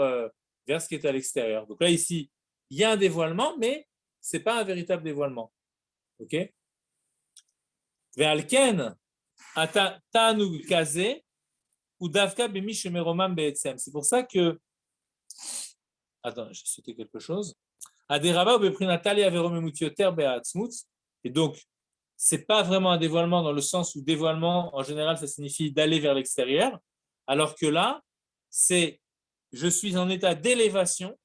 ce qui est à l'extérieur. Donc là, ici, il y a un dévoilement, mais ce n'est pas un véritable dévoilement. Ok? Ve'alken, ta'anug kazeh, ou davka bemi shemeromam be'etzem. C'est pour ça que. Attends, j'ai sauté quelque chose. Aderaba ou beprinatali averomemutioter be'atzmut. Et donc, ce n'est pas vraiment un dévoilement dans le sens où dévoilement, en général, ça signifie d'aller vers l'extérieur, alors que là, c'est je suis en état d'élévation,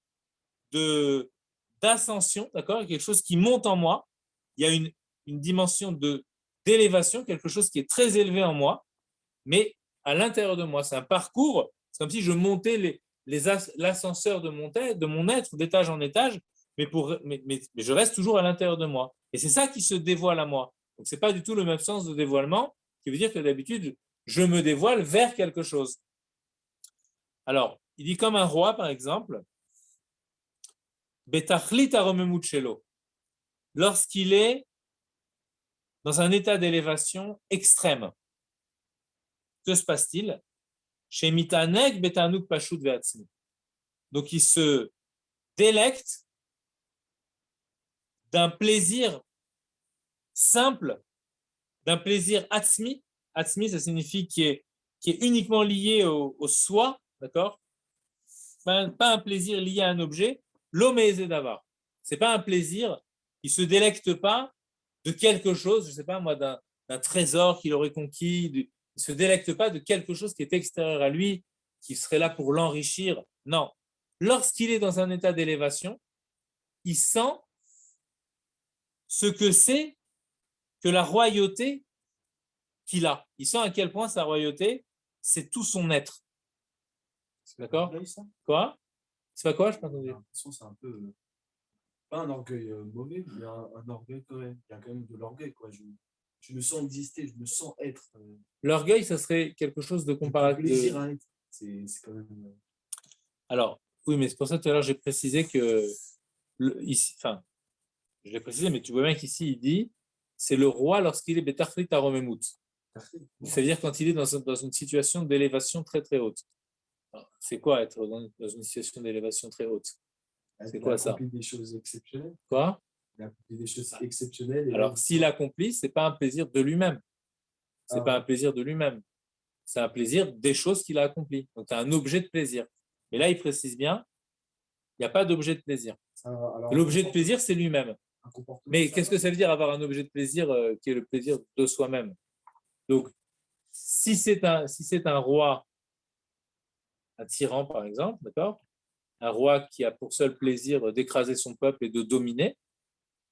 d'ascension, d'accord, quelque chose qui monte en moi. Il y a une dimension d'élévation, quelque chose qui est très élevé en moi, mais à l'intérieur de moi. C'est un parcours, c'est comme si je montais l'ascenseur de mon être d'étage en étage, mais je reste toujours à l'intérieur de moi. Et c'est ça qui se dévoile à moi. Donc, ce n'est pas du tout le même sens de dévoilement, qui veut dire que d'habitude, je me dévoile vers quelque chose. Alors, il dit comme un roi, par exemple, Betachlit aromemut shelo, lorsqu'il est dans un état d'élévation extrême. Que se passe-t-il? Chez Mitaneg betanuk pashut ve'atzmi. Donc, il se délecte d'un plaisir simple, d'un plaisir atzmi. Atzmi, ça signifie qui est uniquement lié au soi, d'accord? Pas un plaisir lié à un objet. L'homme est d'avar. Ce n'est pas un plaisir, il ne se délecte pas de quelque chose, je ne sais pas moi, d'un trésor qu'il aurait conquis, il ne se délecte pas de quelque chose qui est extérieur à lui, qui serait là pour l'enrichir. Non. Lorsqu'il est dans un état d'élévation, il sent ce que c'est que la royauté qu'il a. Il sent à quel point sa royauté, c'est tout son être. D'accord? Quoi? C'est pas quoi, je pense. J'ai l'impression que c'est un peu, pas un orgueil mauvais, mais un orgueil quand même. Il y a quand même de l'orgueil, quoi. Je me sens exister, je me sens être. L'orgueil, ça serait quelque chose de comparatif. Plaisir à être. C'est quand même. Alors, oui, mais c'est pour ça que tout à l'heure j'ai précisé que ici, enfin, je l'ai précisé, mais tu vois bien qu'ici il dit c'est le roi lorsqu'il est betachlit aromemut. C'est-à-dire quand il est dans une situation d'élévation très très haute. Alors, c'est quoi être dans une situation d'élévation très haute? C'est quoi ça? Il accomplit des choses exceptionnelles. Quoi? Il accomplit des choses exceptionnelles. Alors, s'il accomplit, ce n'est pas un plaisir de lui-même. Ce n'est pas un plaisir de lui-même. C'est un plaisir des choses qu'il a accomplies. Donc, tu as un objet de plaisir. Mais là, il précise bien, il n'y a pas d'objet de plaisir. L'objet de plaisir, c'est lui-même. Mais qu'est-ce que ça veut dire avoir un objet de plaisir qui est le plaisir de soi-même? Donc, si c'est un roi, un tyran par exemple, d'accord, un roi qui a pour seul plaisir d'écraser son peuple et de dominer,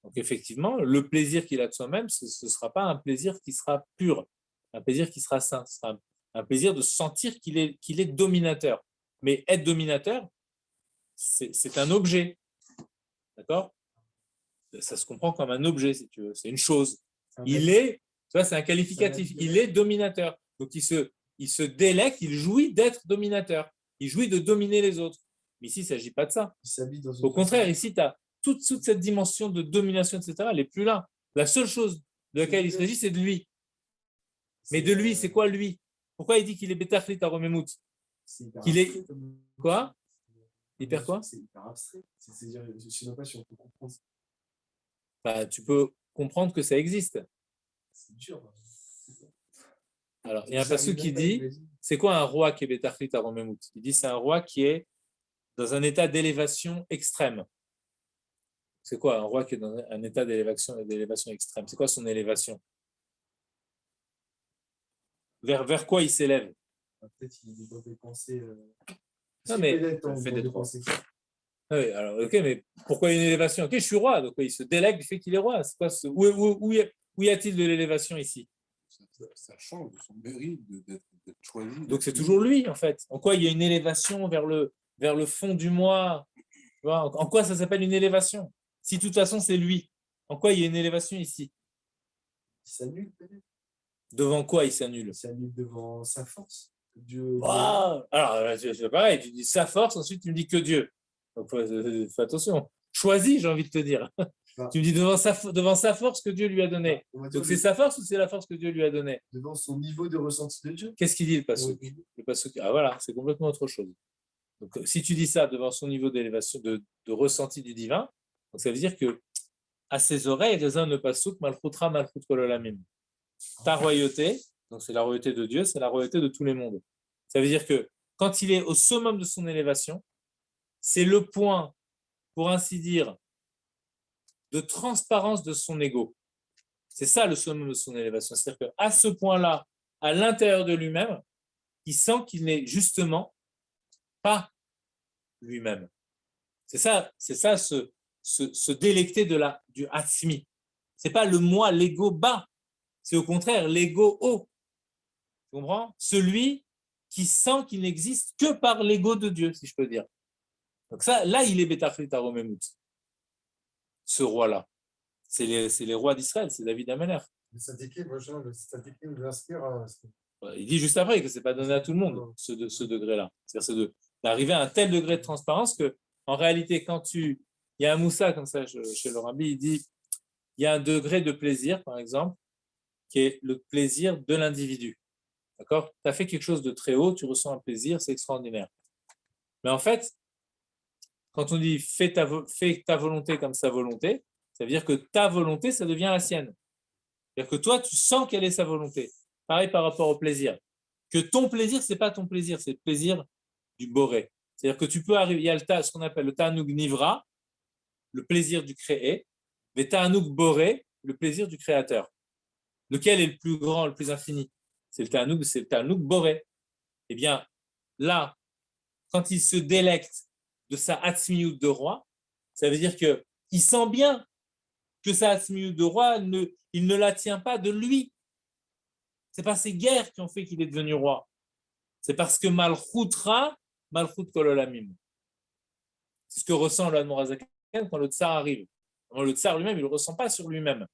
donc effectivement, le plaisir qu'il a de soi-même, ce ne sera pas un plaisir qui sera pur, un plaisir qui sera sain, ce sera un plaisir de sentir qu'il est dominateur. Mais être dominateur, c'est un objet, d'accord? Ça se comprend comme un objet, si tu veux, c'est une chose. Il est, tu vois, c'est un qualificatif, il est dominateur. Donc il se délecte, il jouit d'être dominateur, il jouit de dominer les autres. Mais ici, il ne s'agit pas de ça. Au contraire, ici, tu as toute cette dimension de domination, etc., elle n'est plus là. La seule chose de laquelle il s'agit, c'est de lui. Mais de lui, c'est quoi lui? Pourquoi il dit qu'il est betachlit aromemut? Qu'il est quoi? Hyper quoi? C'est hyper abstrait. C'est-à-dire, je ne sais même pas si on peut comprendre. Bah, tu peux comprendre que ça existe. C'est dur. Alors, il y a un passage qui dit, c'est quoi un roi qui est betachlit aromemut? Il dit, c'est un roi qui est dans un état d'élévation extrême. C'est quoi un roi qui est dans un état d'élévation extrême? C'est quoi son élévation? Vers quoi il s'élève? Peut-être qu'il doit dépenser. Non, mais fait des trois. Ah oui, alors, ok, mais pourquoi une élévation? Ok, je suis roi, donc il se délègue du fait qu'il est roi. C'est quoi où y a-t-il de l'élévation ici? Ça change de son mérite d'être choisi. Donc c'est toujours lui, en fait. En quoi il y a une élévation vers le fond du moi? Tu vois, en quoi ça s'appelle une élévation? Si de toute façon c'est lui, en quoi il y a une élévation ici? Il s'annule peut-être. Devant quoi il s'annule? Il s'annule devant sa force. Dieu. Alors, c'est pareil, tu dis sa force, ensuite tu me dis que Dieu. Donc, fais attention. Choisis, j'ai envie de te dire. Tu me dis devant sa force que Dieu lui a donnée. Donc, c'est sa force ou c'est la force que Dieu lui a donnée? Devant son niveau de ressenti de Dieu. Qu'est-ce qu'il dit le pasuk? Le pasuk, ah voilà, c'est complètement autre chose. Donc, si tu dis ça devant son niveau d'élévation, de ressenti du divin, donc ça veut dire que à ses oreilles résonne le pasuk Malchutra Malchut Kol Olamim. Ta royauté, donc c'est la royauté de Dieu, c'est la royauté de tous les mondes. Ça veut dire que quand il est au summum de son élévation, c'est le point, pour ainsi dire, de transparence de son ego. C'est ça le summum de son élévation. C'est-à-dire qu'à ce point-là, à l'intérieur de lui-même, il sent qu'il n'est justement pas lui-même. C'est ça se délecter du Hatzmi. Ce n'est pas le moi, l'ego bas. C'est au contraire l'ego haut. Tu comprends? Celui qui sent qu'il n'existe que par l'ego de Dieu, si je peux dire. Donc ça, là, il est Betachlit Aromemut. Ce roi-là. C'est les rois d'Israël, c'est David Ameler. Le tzadikim lui inspire à... Il dit juste après que ce n'est pas donné à tout le monde, ce degré-là. C'est-à-dire d'arriver à un tel degré de transparence que, en réalité, il y a un moussa comme ça chez le rabbi, il dit il y a un degré de plaisir, par exemple, qui est le plaisir de l'individu. D'accord? Tu as fait quelque chose de très haut, tu ressens un plaisir, c'est extraordinaire. Mais en fait, quand on dit fais ta volonté comme sa volonté, ça veut dire que ta volonté, ça devient la sienne. C'est-à-dire que toi, tu sens quelle est sa volonté. Pareil par rapport au plaisir. Que ton plaisir, ce n'est pas ton plaisir, c'est le plaisir du boré. C'est-à-dire que tu peux arriver, il y a ce qu'on appelle le ta'anoug nivra, le plaisir du créé, mais ta'anoug boré, le plaisir du créateur. Lequel est le plus grand, le plus infini? C'est le ta'anoug boré. Eh bien, là, quand il se délecte de sa hatzmiyut de roi, ça veut dire qu'il sent bien que sa hatzmiyut de roi, il ne la tient pas de lui. Ce n'est pas ses guerres qui ont fait qu'il est devenu roi. C'est parce que Malchutra, Malchut Kol Olamim. C'est ce que ressent le Admorazaken quand le tsar arrive. Le tsar lui-même, il ne le ressent pas sur lui-même.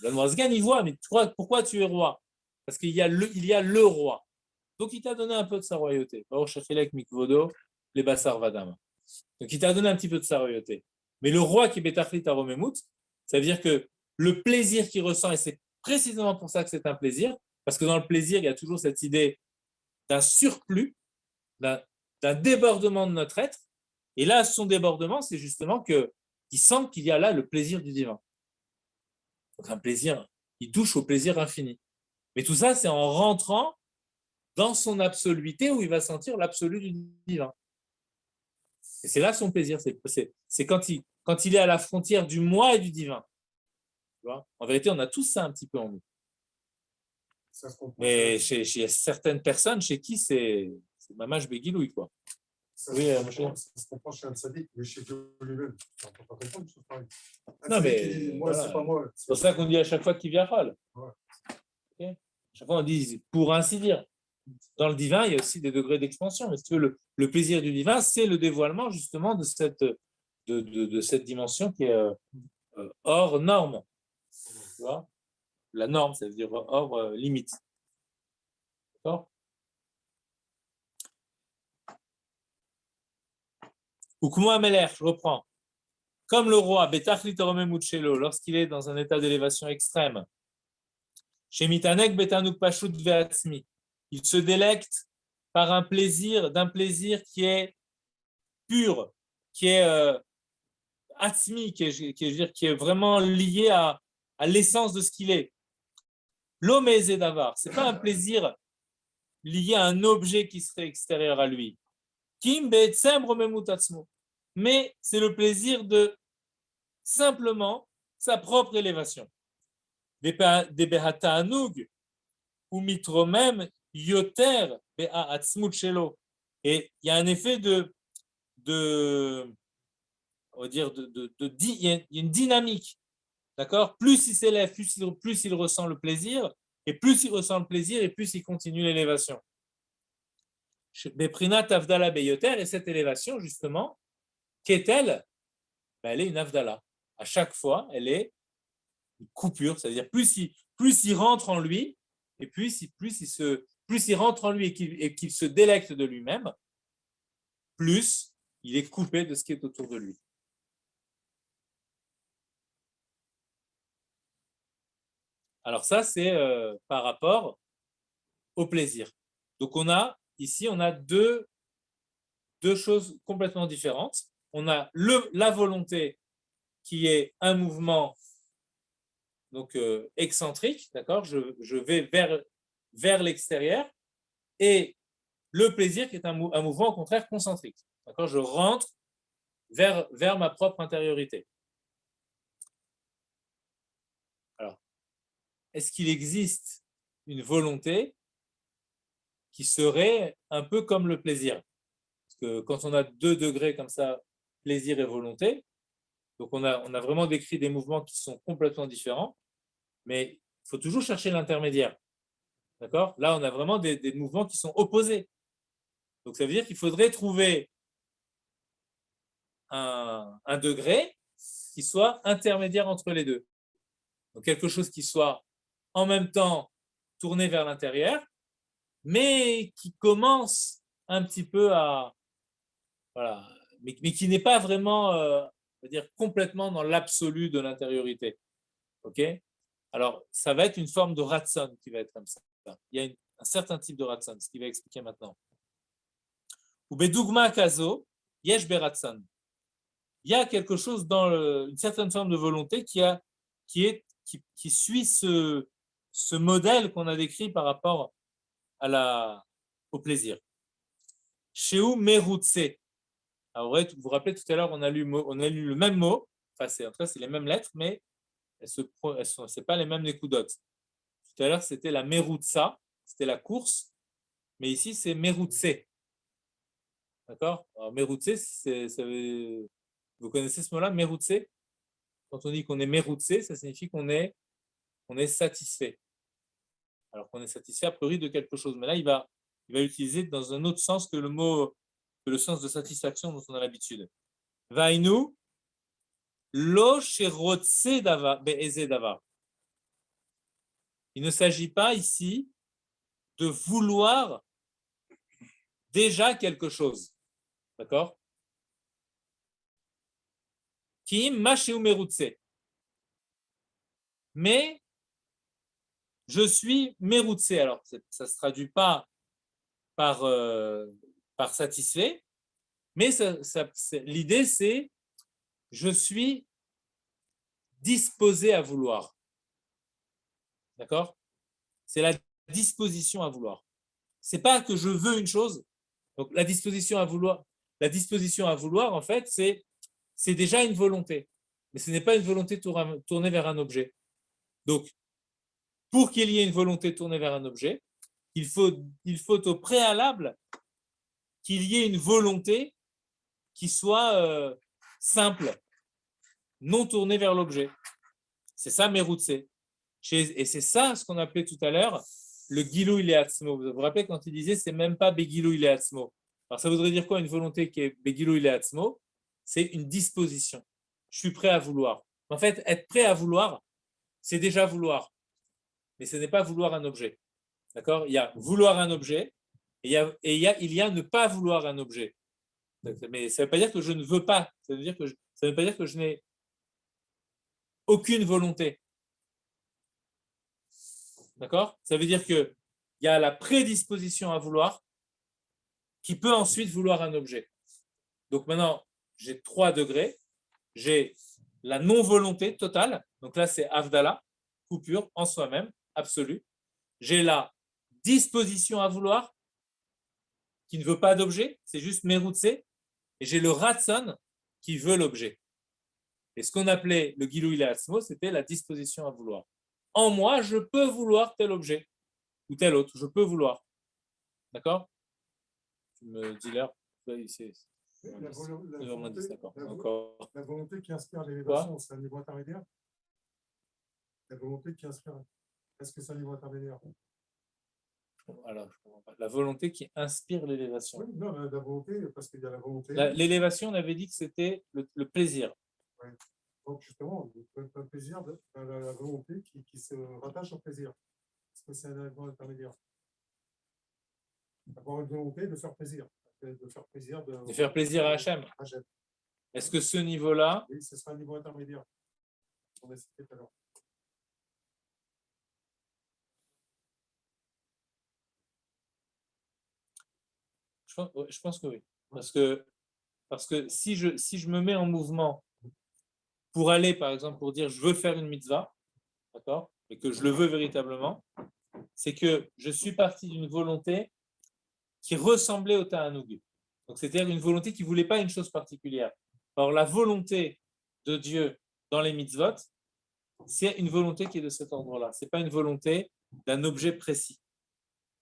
L'Admorazaken, il voit, mais pourquoi tu es roi? Parce qu'il y a le roi. Donc il t'a donné un peu de sa royauté. Les Bassar Vadam. Donc il t'a donné un petit peu de sa royauté. Mais le roi qui est Betachlit Aromemut, ça veut dire que le plaisir qu'il ressent, et c'est précisément pour ça que c'est un plaisir, parce que dans le plaisir, il y a toujours cette idée d'un surplus, d'un débordement de notre être. Et là, son débordement, c'est justement qu'il sent qu'il y a là le plaisir du divin. Donc un plaisir, il touche au plaisir infini. Mais tout ça, c'est en rentrant dans son absoluité où il va sentir l'absolu du divin. Et c'est là son plaisir. C'est quand il est à la frontière du moi et du divin. Tu vois, en vérité, on a tous ça un petit peu en nous. Mais chez certaines personnes, chez qui c'est mamash begilouï, quoi. Ça se comprend chez un tzaddik, mais chez Dieu lui-même. On ne peut pas comprendre ce pareil. Non, mais moi, voilà. c'est pas moi. C'est pour ça qu'on dit à chaque fois qu'il vient Chol. Ouais. Okay. À chaque fois, on dit, pour ainsi dire. Dans le divin, il y a aussi des degrés d'expansion. Mais si tu veux, le plaisir du divin, c'est le dévoilement justement de cette dimension qui est hors norme. Tu vois, la norme, ça veut dire hors limite. D'accord? Ukmo Ameler, je reprends. Comme le roi, Betachlit Aromemut Shelo, lorsqu'il est dans un état d'élévation extrême, chez Mitanek Betanuk Pashut Ve'atzmi, il se délecte par d'un plaisir qui est pur, qui est atzmi, qui est vraiment lié à l'essence de ce qu'il est. L'homme est d'avar, ce n'est pas un plaisir lié à un objet qui serait extérieur à lui. Mais c'est le plaisir de simplement sa propre élévation. Des behata'anug ou mitromem yoter be'atzmut shelo. Et il y a un effet on va dire il y a une dynamique, d'accord? Plus il s'élève, plus il ressent le plaisir, et plus il ressent le plaisir, et plus il continue l'élévation. Beprinat avdala beyoter, et cette élévation justement, qu'est-elle? Elle est une avdala. À chaque fois, elle est une coupure, c'est-à-dire plus il rentre en lui, et plus il rentre en lui et qu'il se délecte de lui-même, plus il est coupé de ce qui est autour de lui. Alors ça, c'est par rapport au plaisir. Donc ici, on a deux choses complètement différentes. On a la volonté qui est un mouvement donc, excentrique, d'accord, je vais vers l'extérieur, et le plaisir qui est un mouvement au contraire concentrique. D'accord, je rentre vers ma propre intériorité. Alors, est-ce qu'il existe une volonté qui serait un peu comme le plaisir? Parce que quand on a 2 degrés comme ça, plaisir et volonté, donc on a vraiment décrit des mouvements qui sont complètement différents, mais il faut toujours chercher l'intermédiaire. D'accord? Là, on a vraiment des mouvements qui sont opposés. Donc ça veut dire qu'il faudrait trouver un degré qui soit intermédiaire entre les deux. Donc quelque chose qui soit en même temps tourné vers l'intérieur, mais qui commence un petit peu à... Voilà, mais qui n'est pas vraiment, on va dire, complètement dans l'absolu de l'intériorité. OK? Alors, ça va être une forme de ratson qui va être comme ça. Il y a un certain type de ratson, ce qu'il va expliquer maintenant. Ou bedugma kazo, yesh beratson. Il y a quelque chose dans une certaine forme de volonté qui suit ce modèle qu'on a décrit par rapport au plaisir. Sheu merutse. Alors, vous vous rappelez tout à l'heure, on a lu le même mot, enfin, c'est les mêmes ce n'est pas les mêmes nekudotes. Tout à l'heure, c'était la merutsa, c'était la course, mais ici, c'est merutse. D'accord? Alors, merutse, vous connaissez ce mot-là, merutse? Quand on dit qu'on est merutse, ça signifie qu'on est satisfait. Alors qu'on est satisfait a priori de quelque chose. Mais là, il va l'utiliser dans un autre sens que le sens de satisfaction dont on a l'habitude. Vainu, lo sherotse be'eze davar. Il ne s'agit pas ici de vouloir déjà quelque chose. D'accord? Kim masheu merutse. Mais je suis merutse. Alors, ça ne se traduit pas par satisfait, mais l'idée, c'est je suis disposé à vouloir. D'accord? C'est la disposition à vouloir. Ce n'est pas que je veux une chose. Donc, la disposition à vouloir, en fait, c'est déjà une volonté. Mais ce n'est pas une volonté tournée vers un objet. Donc, pour qu'il y ait une volonté tournée vers un objet, il faut au préalable qu'il y ait une volonté qui soit simple, non tournée vers l'objet. C'est ça, merutse. Et c'est ça ce qu'on appelait tout à l'heure le gilou le'atzmo. Vous vous rappelez quand il disait c'est même pas begilou le'atzmo. Alors ça voudrait dire quoi une volonté qui est begilou le'atzmo? C'est une disposition. Je suis prêt à vouloir. En fait, être prêt à vouloir, c'est déjà vouloir. Mais ce n'est pas vouloir un objet. D'accord? Il y a vouloir un objet et il y a ne pas vouloir un objet. Mais ça ne veut pas dire que je ne veux pas. Ça ne veut pas dire que je n'ai aucune volonté. D'accord? Ça veut dire qu'il y a la prédisposition à vouloir qui peut ensuite vouloir un objet. Donc maintenant, j'ai 3 degrés. J'ai la non-volonté totale. Donc là, c'est Avdala, coupure en soi-même, absolue. J'ai la disposition à vouloir qui ne veut pas d'objet, c'est juste merutse. Et j'ai le ratson qui veut l'objet. Et ce qu'on appelait le gilou le'atzmo, c'était la disposition à vouloir. En moi, je peux vouloir tel objet ou tel autre. Je peux vouloir. D'accord? Tu me dis l'heure. La volonté qui inspire Quoi? l'élévation, c'est un niveau intermédiaire. La volonté qui inspire, est-ce que c'est un niveau intermédiaire? Alors, je comprends pas. La volonté qui inspire l'élévation. Oui, non, la volonté, parce qu'il y a la volonté. L'élévation, on avait dit que c'était le plaisir. Oui. Donc, justement, le plaisir, la volonté qui se rattache au plaisir. Est-ce que c'est un élément intermédiaire? Avoir une volonté de faire plaisir. De faire plaisir à Hachem. Est-ce que ce niveau-là... Oui, ce sera un niveau intermédiaire. On a cité tout à l'heure. Je pense que oui. Parce que si je me mets en mouvement pour aller, par exemple, pour dire je veux faire une mitzvah, d'accord, et que je le veux véritablement, c'est que je suis parti d'une volonté qui ressemblait au ta'anoug. Donc, c'est-à-dire une volonté qui ne voulait pas une chose particulière. Or, la volonté de Dieu dans les mitzvot, c'est une volonté qui est de cet ordre-là. Ce n'est pas une volonté d'un objet précis.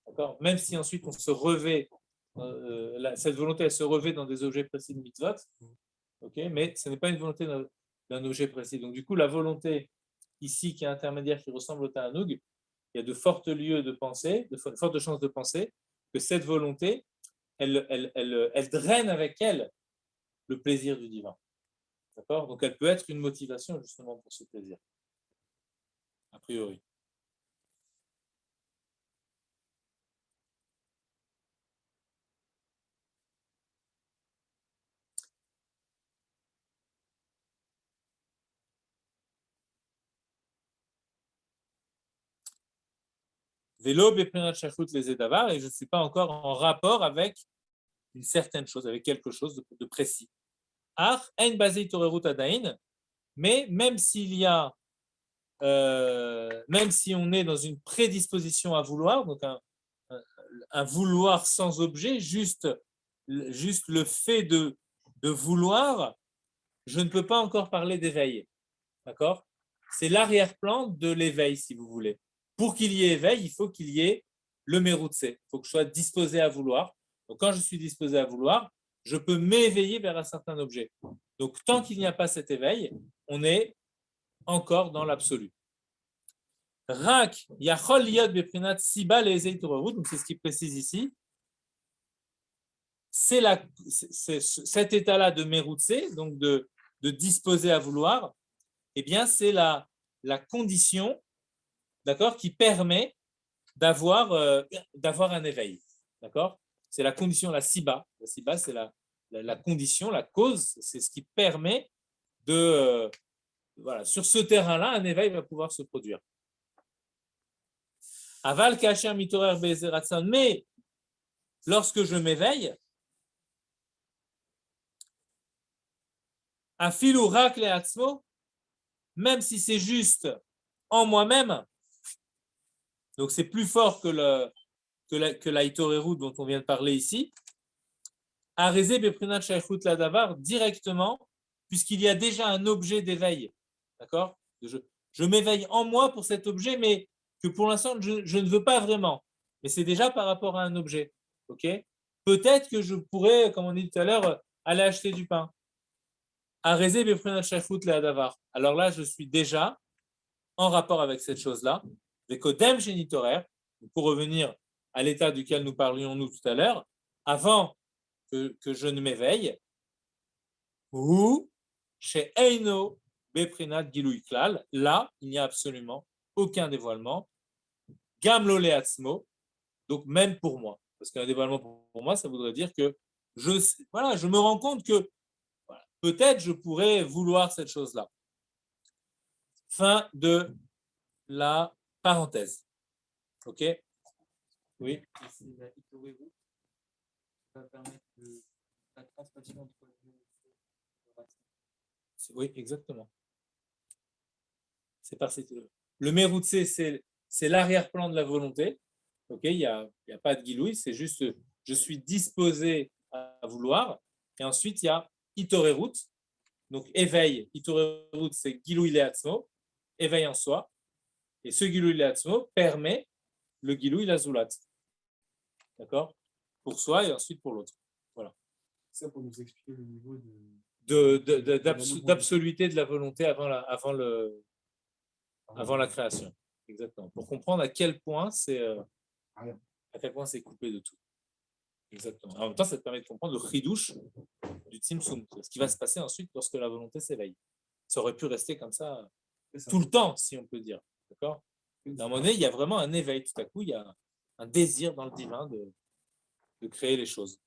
D'accord ? Même si ensuite on se revêt, cette volonté elle se revêt dans des objets précis de mitzvot, okay, mais ce n'est pas une volonté d'un objet précis. Donc du coup, la volonté ici qui est intermédiaire, qui ressemble au ta'anoug, il y a de fortes lieux de penser, de fortes chances de penser que cette volonté, elle draine avec elle le plaisir du divin. D'accord ? Donc elle peut être une motivation justement pour ce plaisir. A priori. Vélo, Beprenat Shachut les Edavar, et je ne suis pas encore en rapport avec une certaine chose, avec quelque chose de précis. Ach, en basé torerut adain, mais même s'il y a, même si on est dans une prédisposition à vouloir, donc un vouloir sans objet, juste le fait de vouloir, je ne peux pas encore parler d'éveil. D'accord ? C'est l'arrière-plan de l'éveil, si vous voulez. Pour qu'il y ait éveil, il faut qu'il y ait le méroutse. Il faut que je sois disposé à vouloir. Donc, quand je suis disposé à vouloir, je peux m'éveiller vers un certain objet. Donc, tant qu'il n'y a pas cet éveil, on est encore dans l'absolu. Rak, yachol yod beprinat siba le'ezei torerut, donc c'est ce qu'il précise ici. C'est cet état-là de méroutse, donc de disposer à vouloir, eh bien, c'est la condition, d'accord, qui permet d'avoir un éveil. D'accord ? C'est la condition, la siba. La siba, c'est la condition, la cause, c'est ce qui permet de... voilà, sur ce terrain-là, un éveil va pouvoir se produire. Aval kasher mitorer be'ezeratsan, mais lorsque je m'éveille, afilu rak le'atzmo, même si c'est juste en moi-même, donc c'est plus fort que la Itoreru dont on vient de parler ici, Arezé Beprinat Shaykhut Ladavar directement, puisqu'il y a déjà un objet d'éveil. D'accord ? Je m'éveille en moi pour cet objet, mais que pour l'instant, je ne veux pas vraiment. Mais c'est déjà par rapport à un objet. Ok ? Peut-être que je pourrais, comme on dit tout à l'heure, aller acheter du pain. Arezé Beprinat Shaykhut Ladavar. Alors là, je suis déjà en rapport avec cette chose-là. Les Kodem Génitoraire, pour revenir à l'état duquel nous parlions nous tout à l'heure, avant que je ne m'éveille, ou chez Eino Beprinat Gilui Klal, là, il n'y a absolument aucun dévoilement. Gamlo Leatzmo, donc même pour moi. Parce qu'un dévoilement pour moi, ça voudrait dire que je me rends compte que peut-être je pourrais vouloir cette chose-là. Fin de la parenthèse. OK ? Oui. Oui, exactement. C'est par le méroutse, c'est l'arrière-plan de la volonté. OK ? Il n'y a pas de guilouille, c'est juste je suis disposé à vouloir. Et ensuite, il y a itorerut. Donc, éveil. Itorerut, c'est gilouille leatzmo, éveil en soi. Et ce gilouille leatzmo permet le gilouille lazulat. D'accord ? Pour soi et ensuite pour l'autre. Voilà. Ça pour nous expliquer le niveau d'absoluté de la volonté avant la création. Exactement. Pour comprendre à quel point c'est coupé de tout. Exactement. En même temps, ça te permet de comprendre le chidouche du tzimtzum, ce qui va se passer ensuite lorsque la volonté s'éveille. Ça aurait pu rester comme ça tout le temps, si on peut dire. D'accord ? À un moment donné, il y a vraiment un éveil. Tout à coup, il y a un désir dans le divin de créer les choses.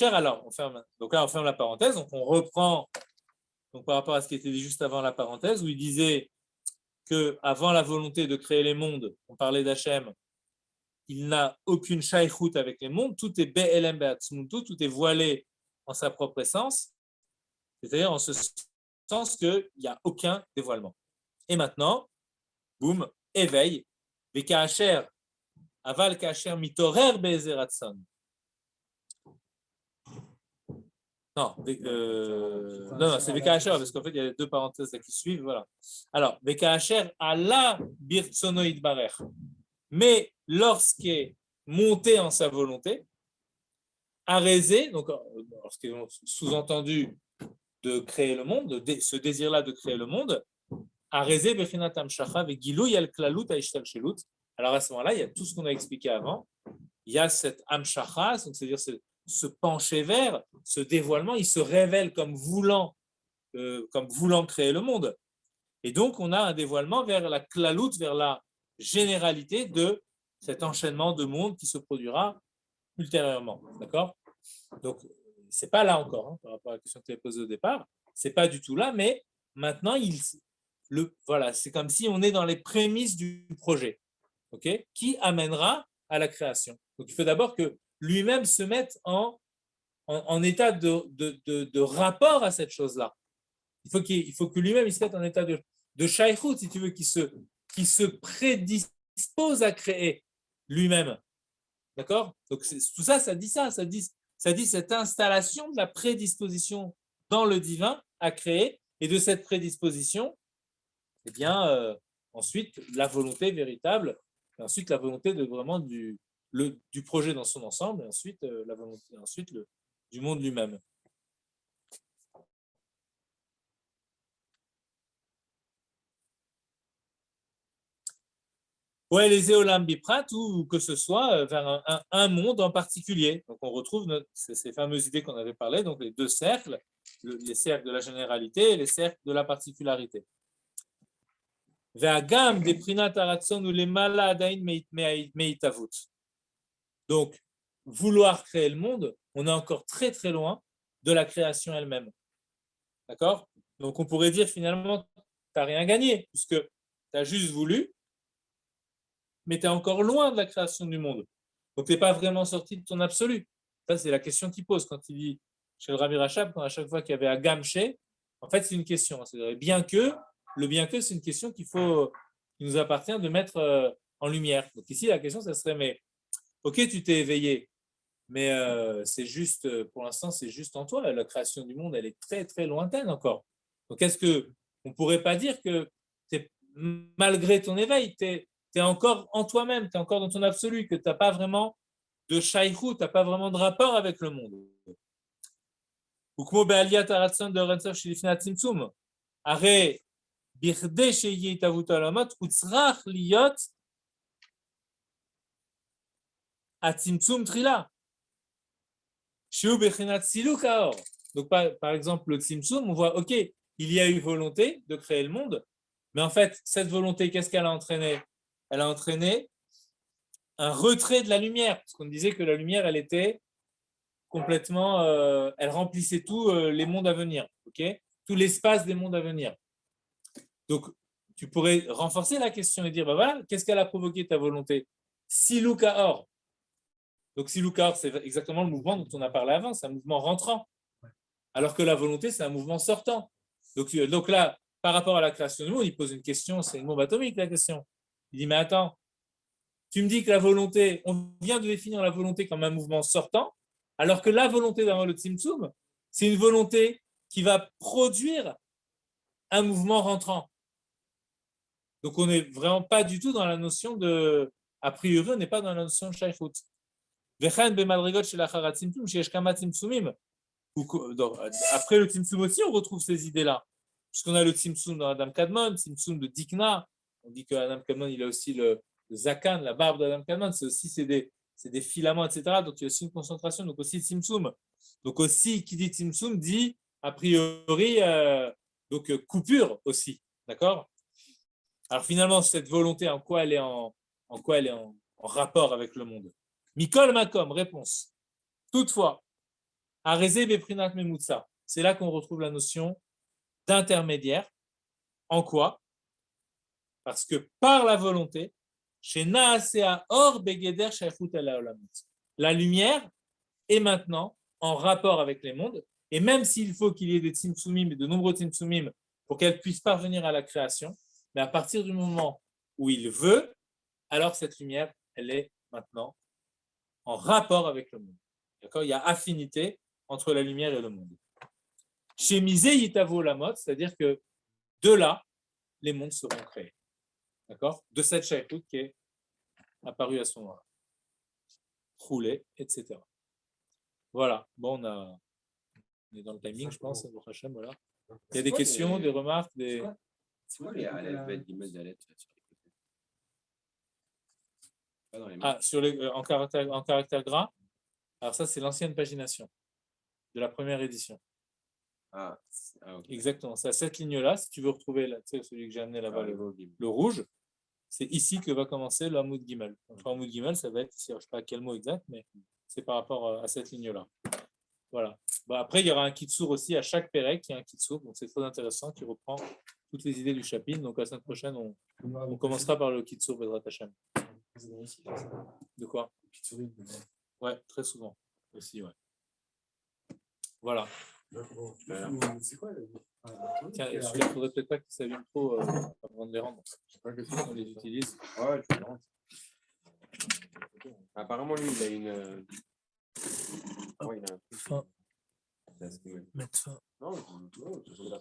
Alors, donc là, on ferme la parenthèse, donc on reprend donc, par rapport à ce qui était dit juste avant la parenthèse, où il disait qu'avant la volonté de créer les mondes, on parlait d'Hachem, il n'a aucune shaïchout avec les mondes, tout est BLM Be'atzmuntu, tout est voilé en sa propre essence. C'est-à-dire en ce sens qu'il n'y a aucun dévoilement. Et maintenant, boum, éveil, Vekaasher, Aval Kaasher Mitorer Be'ezer Ratzon. Non, c'est Vekaasher, parce qu'en fait, il y a deux parenthèses là qui suivent. Voilà. Alors, Vekaasher Allah Birtsono Yitbarer. Mais lorsqu'est monté en sa volonté, Arézé, donc lorsqu'il est sous-entendu de créer le monde, ce désir-là de créer le monde, Arézé Bechinat Amshacha Vegilou Yal Klalut Aishtal Shelut. Alors à ce moment-là, il y a tout ce qu'on a expliqué avant. Il y a cette Amshacha, c'est-à-dire ce pencher vers, ce dévoilement, il se révèle comme voulant créer le monde. Et donc, on a un dévoilement vers la Klalut, vers la généralité de cet enchaînement de mondes qui se produira ultérieurement. D'accord? Donc, ce n'est pas là encore, par rapport à la question que tu avais posée au départ. Ce n'est pas du tout là, mais maintenant, voilà, c'est comme si on est dans les prémices du projet, okay, qui amènera à la création. Donc, il faut d'abord que lui-même se mette en état de rapport à cette chose-là. Il faut que lui-même il se mette en état de shaykhut, si tu veux, qui se prédispose à créer lui-même. D'accord? Donc, tout ça, ça dit cette installation de la prédisposition dans le divin à créer, et de cette prédisposition, eh bien, ensuite, la volonté véritable, et ensuite la volonté de vraiment du projet dans son ensemble, et ensuite la volonté, ensuite du monde lui-même. Ouais, les éolam biprat, ou que ce soit vers un monde en particulier. Donc on retrouve ces fameuses idées qu'on avait parlé, donc les deux cercles, les cercles de la généralité et les cercles de la particularité. Ve'agam des prinat haratson ou les maladain meitavut. Donc, vouloir créer le monde, on est encore très très loin de la création elle-même. D'accord? Donc on pourrait dire finalement, tu n'as rien gagné, puisque tu as juste voulu, mais tu es encore loin de la création du monde. Donc tu n'es pas vraiment sorti de ton absolu. Ça, c'est la question qu'il pose quand il dit chez le Rabbi Rachab, quand à chaque fois qu'il y avait Agam Shé, en fait, c'est une question. C'est-à-dire, le bien que, c'est une question qui nous appartient de mettre en lumière. Donc ici, la question, ça serait, mais ok, tu t'es éveillé, mais c'est juste, pour l'instant, c'est juste en toi. La création du monde, elle est très, très lointaine encore. Donc est-ce qu'on ne pourrait pas dire que malgré ton éveil, tu es encore en toi-même, tu es encore dans ton absolu, que tu n'as pas vraiment de shaykhut, tu n'as pas vraiment de rapport avec le monde. Ou comme Be'aliyat Haratzon de Rensof Shilifnat Tzimtzum. Are Birde Sheye Tavut Olamot, Utzrach Liyot Atzimtzum Trila. Shiu Bechinat Siluk Haor. Donc, par exemple, le Tzimtzum, on voit, ok, il y a eu volonté de créer le monde, mais en fait, cette volonté, qu'est-ce qu'elle a entraîné? Elle a entraîné un retrait de la lumière, parce qu'on disait que la lumière, elle était complètement, elle remplissait tous les mondes à venir, okay, tout l'espace des mondes à venir. Donc, tu pourrais renforcer la question et dire, bah voilà, qu'est-ce qu'elle a provoqué ta volonté? Siluk Haor. Donc, Siluk Haor, c'est exactement le mouvement dont on a parlé avant, c'est un mouvement rentrant, alors que la volonté, c'est un mouvement sortant. Donc là, par rapport à la création du monde, il pose une question, c'est une bombe atomique la question. Il dit, mais attends, tu me dis que la volonté, on vient de définir la volonté comme un mouvement sortant, alors que la volonté dans le Tzimtzum, c'est une volonté qui va produire un mouvement rentrant. Donc on n'est vraiment pas du tout dans la notion de, a priori, on n'est pas dans la notion de shaykhut. Après le Tzimtzum aussi, on retrouve ces idées-là. Puisqu'on a le Tzimtzum dans Adam Kadmon, Tzimtzum de Dikna. On dit qu'Adam Kadmon, il a aussi le Zakan, la barbe d'Adam Kadmon. C'est des filaments, etc. Donc il y a aussi une concentration. Donc aussi Tzimtzum. Donc aussi, qui dit Tzimtzum dit, a priori, coupure aussi. D'accord? Alors finalement, cette volonté, en quoi elle est en rapport avec le monde? Mikol Makom, réponse. Toutefois, Arezé Beprinat Memutsa, c'est là qu'on retrouve la notion d'intermédiaire. En quoi? Parce que par la volonté, chez Naasea Or Begeder Shaykhut Ala Olamut, la lumière est maintenant en rapport avec les mondes, Et même s'il faut qu'il y ait des tzimtzumim, de nombreux tzimtzumim, pour qu'elle puisse parvenir à la création, mais à partir du moment où il veut, alors cette lumière, elle est maintenant en rapport avec le monde. D'accord? Il y a affinité entre la lumière et le monde. Chez Misé Yitavo Lamot, c'est-à-dire que de là, les mondes seront créés. D'accord? De cette shaykhout qui est apparue à ce moment-là. Roulé, etc. Voilà. Bon, on est dans le timing, je pense. Voilà. Il y a des questions, des remarques, des. C'est quoi les Aleph, Bet, Gimel, Dalet En caractère gras. Alors ça, c'est l'ancienne pagination de la première édition. Okay. Exactement. C'est à cette ligne-là, si tu veux retrouver là, tu sais, celui que j'ai amené là-bas, le rouge, c'est ici que va commencer le Hamoud Gimel. Donc, le Hamoud Gimel, ça va être ici, je ne sais pas quel mot exact, mais c'est par rapport à cette ligne-là. Voilà. Après, il y aura un Kitsur aussi à chaque Pérec, il y a un Kitsur, donc c'est très intéressant, qui reprend toutes les idées du chapitre. Donc la semaine prochaine, on commencera par le Kitsur Bezrat Hashem. De quoi? Ouais, très souvent aussi, ouais. Voilà. C'est quoi Tiens, il ne faudrait peut-être pas qu'ils s'allument trop avant de les rendre. On les utilise. Ouais, tu vois. Apparemment, lui, il a une. Ouais, il a un truc. Mettre fin. Non,